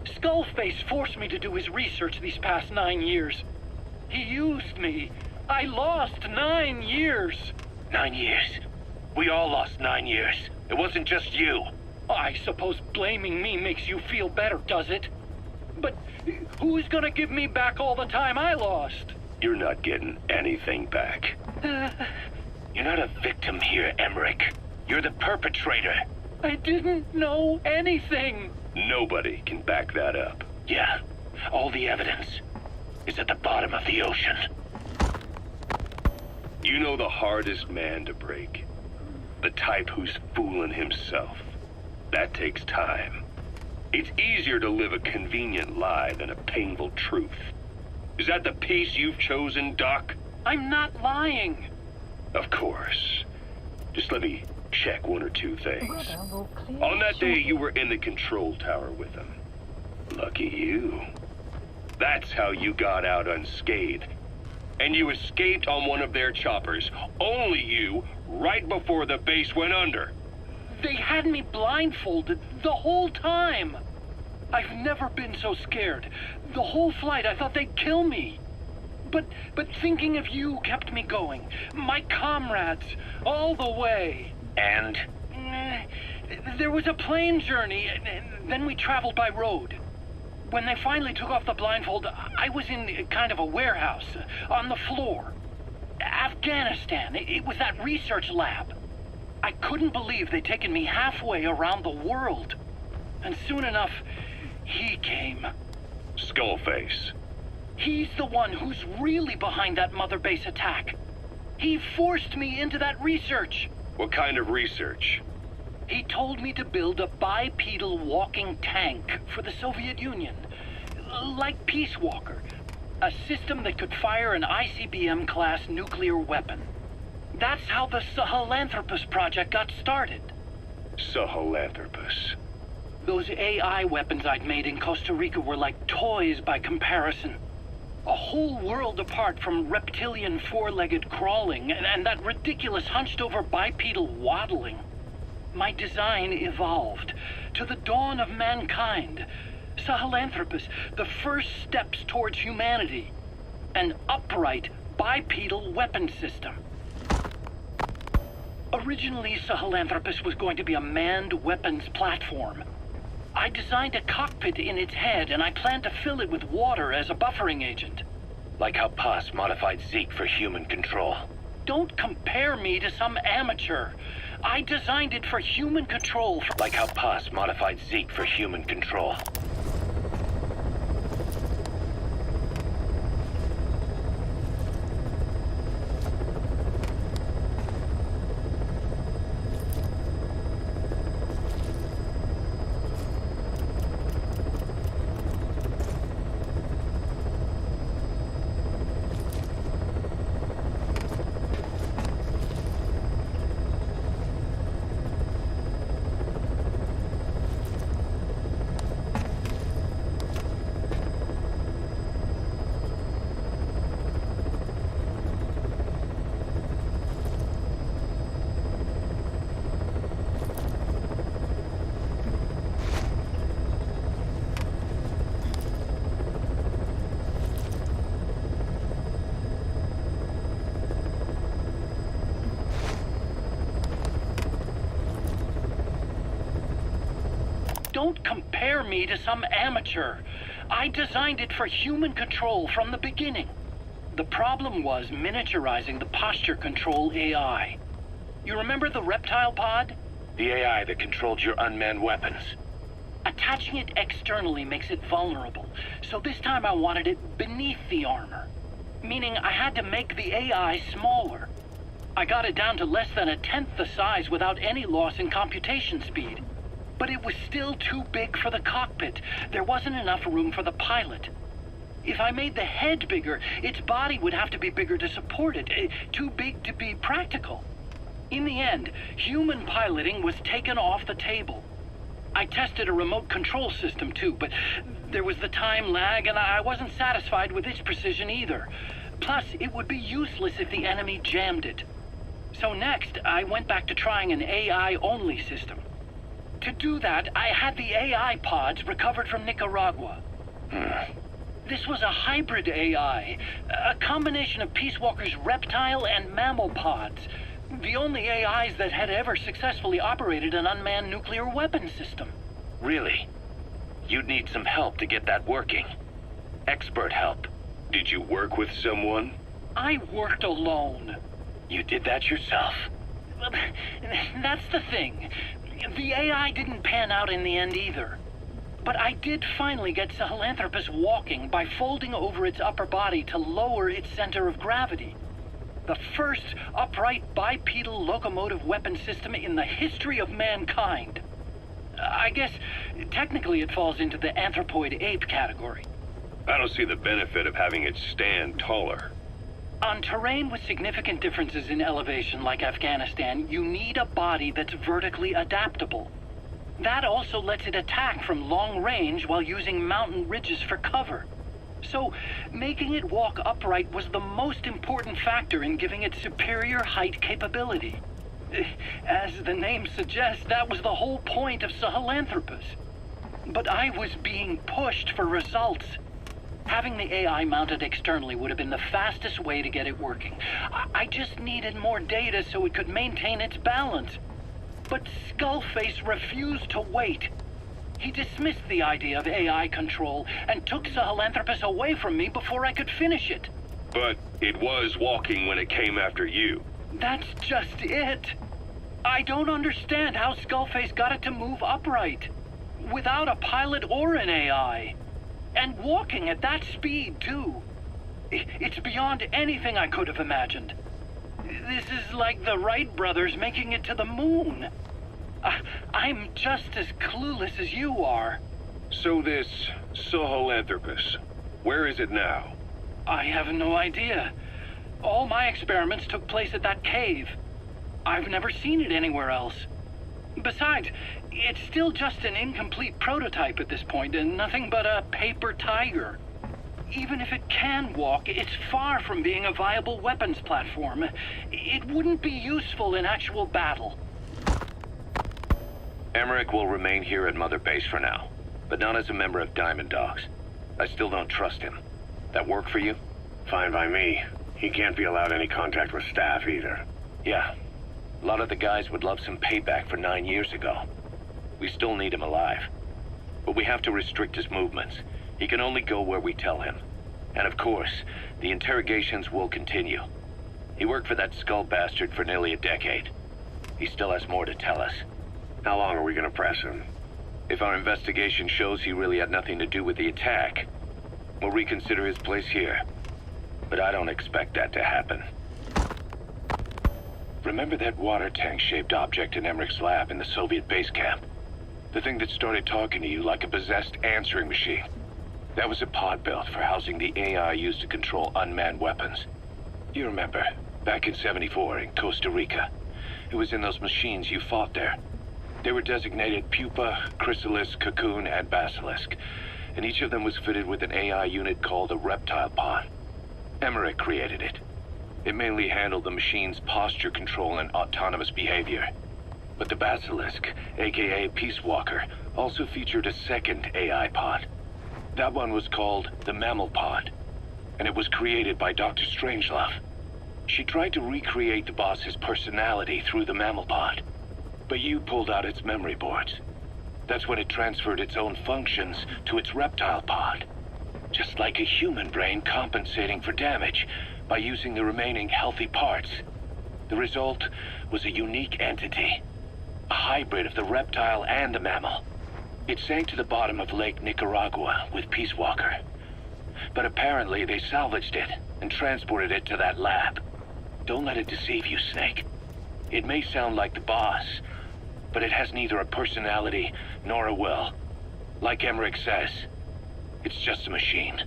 Skullface forced me to do his research these past 9 years. He used me. I lost 9 years. 9 years? We all lost 9 years. It wasn't just you. I suppose blaming me makes you feel better, does it? But who's gonna give me back all the time I lost? You're not getting anything back. You're not a victim here, Emmerich. You're the perpetrator. I didn't know anything. Nobody can back that up. Yeah, all the evidence is at the bottom of the ocean. You know the hardest man to break? The type who's fooling himself. That takes time. It's easier to live a convenient lie than a painful truth. Is that the piece you've chosen, Doc? I'm not lying. Of course. Just let me check one or two things. On that day, you were in the control tower with them. Lucky you. That's how you got out unscathed. And you escaped on one of their choppers. Only you, right before the base went under. They had me blindfolded the whole time. I've never been so scared. The whole flight, I thought they'd kill me. But thinking of you kept me going. My comrades, all the way. And? There was a plane journey, then we traveled by road. When they finally took off the blindfold, I was in kind of a warehouse, on the floor. Afghanistan, it was that research lab. I couldn't believe they'd taken me halfway around the world. And soon enough, he came. Skullface. He's the one who's really behind that Mother Base attack. He forced me into that research. What kind of research? He told me to build a bipedal walking tank for the Soviet Union. Like Peace Walker. A system that could fire an ICBM-class nuclear weapon. That's how the Sahelanthropus project got started. Sahelanthropus. Those AI weapons I'd made in Costa Rica were like toys by comparison. A whole world apart from reptilian four-legged crawling and that ridiculous hunched-over bipedal waddling. My design evolved. To the dawn of mankind. Sahelanthropus, the first steps towards humanity. An upright bipedal weapon system. Originally, Sahelanthropus was going to be a manned weapons platform. I designed a cockpit in its head, and I planned to fill it with water as a buffering agent. Like how Paz modified Zeke for human control. Don't compare me to some amateur. I designed it for human control. Like how Paz modified Zeke for human control. Don't compare me to some amateur. I designed it for human control from the beginning. The problem was miniaturizing the posture control AI. You remember the reptile pod? The AI that controlled your unmanned weapons. Attaching it externally makes it vulnerable, so this time I wanted it beneath the armor. Meaning I had to make the AI smaller. I got it down to less than 1/10 the size without any loss in computation speed. But it was still too big for the cockpit. There wasn't enough room for the pilot. If I made the head bigger, its body would have to be bigger to support it. Too big to be practical. In the end, human piloting was taken off the table. I tested a remote control system too, but there was the time lag and I wasn't satisfied with its precision either. Plus, it would be useless if the enemy jammed it. So next, I went back to trying an AI-only system. To do that, I had the AI pods recovered from Nicaragua. This was a hybrid AI, a combination of Peace Walker's reptile and mammal pods. The only AIs that had ever successfully operated an unmanned nuclear weapons system. Really? You'd need some help to get that working. Expert help. Did you work with someone? I worked alone. You did that yourself? That's the thing. The AI didn't pan out in the end either. But I did finally get Sahelanthropus walking by folding over its upper body to lower its center of gravity. The first upright bipedal locomotive weapon system in the history of mankind. I guess technically it falls into the anthropoid ape category. I don't see the benefit of having it stand taller. On terrain with significant differences in elevation like Afghanistan, you need a body that's vertically adaptable. That also lets it attack from long range while using mountain ridges for cover. So, making it walk upright was the most important factor in giving it superior height capability. As the name suggests, that was the whole point of Sahelanthropus. But I was being pushed for results. Having the AI mounted externally would have been the fastest way to get it working. I just needed more data so it could maintain its balance. But Skullface refused to wait. He dismissed the idea of AI control and took Sahelanthropus away from me before I could finish it. But it was walking when it came after you. That's just it. I don't understand how Skullface got it to move upright, without a pilot or an AI. And walking at that speed, too. It's beyond anything I could have imagined. This is like the Wright brothers making it to the moon. I'm just as clueless as you are. So this Sahelanthropus, where is it now? I have no idea. All my experiments took place at that cave. I've never seen it anywhere else. Besides, it's still just an incomplete prototype at this point, and nothing but a paper tiger. Even if it can walk, it's far from being a viable weapons platform. It wouldn't be useful in actual battle. Emmerich will remain here at Mother Base for now, but not as a member of Diamond Dogs. I still don't trust him. That work for you? Fine by me. He can't be allowed any contact with staff either. Yeah. A lot of the guys would love some payback for 9 years ago. We still need him alive. But we have to restrict his movements. He can only go where we tell him. And of course, the interrogations will continue. He worked for that skull bastard for nearly a decade. He still has more to tell us. How long are we gonna press him? If our investigation shows he really had nothing to do with the attack, we'll reconsider his place here. But I don't expect that to happen. Remember that water tank-shaped object in Emmerich's lab in the Soviet base camp? The thing that started talking to you like a possessed answering machine. That was a pod built for housing the AI used to control unmanned weapons. You remember, back in '74 in Costa Rica. It was in those machines you fought there. They were designated Pupa, Chrysalis, Cocoon, and Basilisk, and each of them was fitted with an AI unit called a reptile pod. Emmerich created it. It mainly handled the machine's posture control and autonomous behavior. But the Basilisk, aka Peace Walker, also featured a second AI pod. That one was called the Mammal Pod, and it was created by Dr. Strangelove. She tried to recreate the boss's personality through the Mammal Pod, but you pulled out its memory boards. That's when it transferred its own functions to its reptile pod. like a human brain compensating for damage by using the remaining healthy parts. The result was a unique entity, a hybrid of the reptile and the mammal. It sank to the bottom of Lake Nicaragua with Peace Walker. But apparently they salvaged it and transported it to that lab. Don't let it deceive you, Snake. It may sound like the boss, but it has neither a personality nor a will. Like Emmerich says, it's just a machine.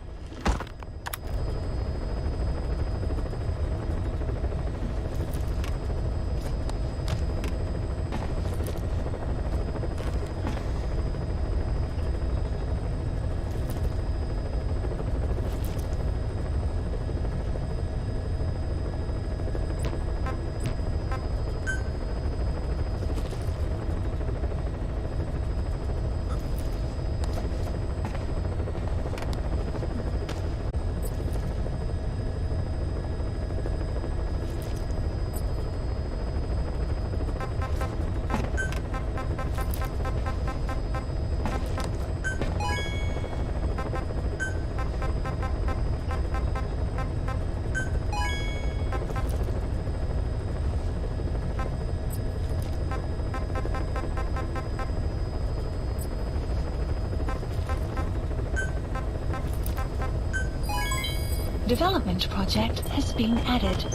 Development project has been added.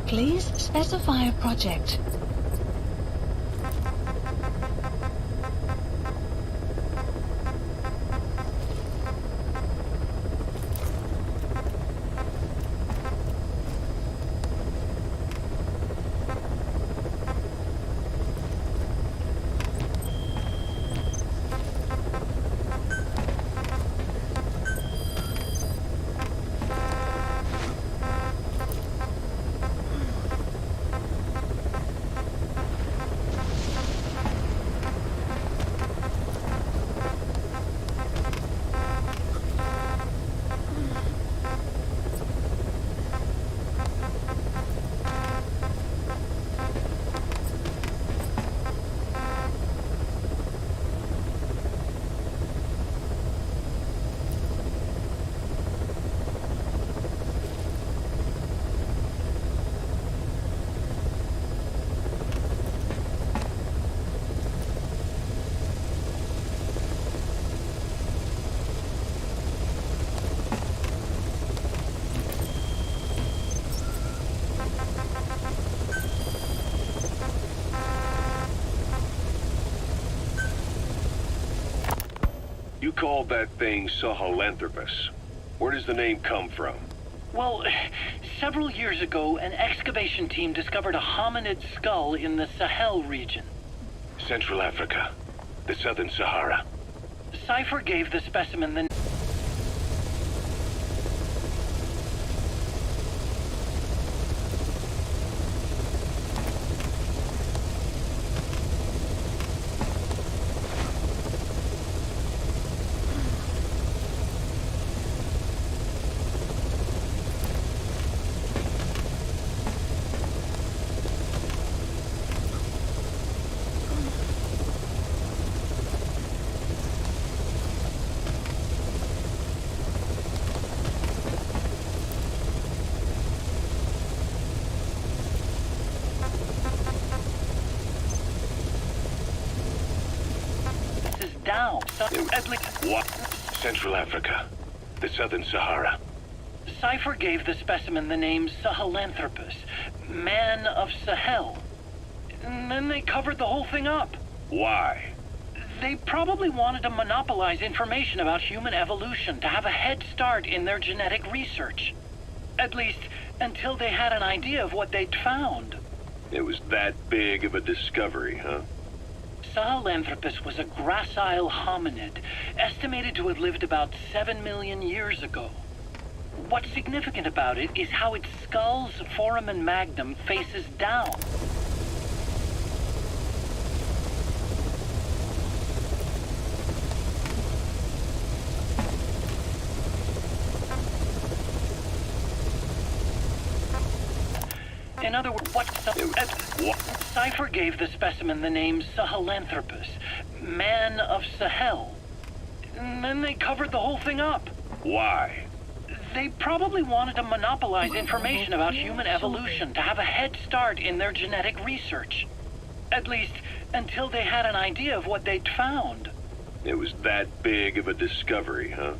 Please specify a project. You called that thing Sahelanthropus. Where does the name come from? Well, several years ago, an excavation team discovered a hominid skull in the Sahel region. Central Africa. The Southern Sahara. Cypher gave the specimen the... down. What? Central Africa. The Southern Sahara. Cypher gave the specimen the name Sahelanthropus, man of Sahel. And then they covered the whole thing up. Why? They probably wanted to monopolize information about human evolution to have a head start in their genetic research. At least, until they had an idea of what they'd found. It was that big of a discovery, huh? Sahelanthropus was a gracile hominid, estimated to have lived about 7 million years ago. What's significant about it is how its skull's foramen magnum faces down. In other words, Cypher gave the specimen the name Sahelanthropus, man of Sahel. and then they covered the whole thing up. Why? They probably wanted to monopolize information about human evolution to have a head start in their genetic research. At least, until they had an idea of what they'd found. It was that big of a discovery, huh?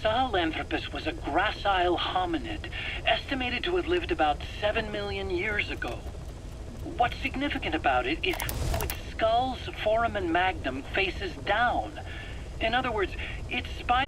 Sahelanthropus was a gracile hominid, estimated to have lived about 7 million years ago. What's significant about it is its skull's foramen magnum faces down. In other words, its spine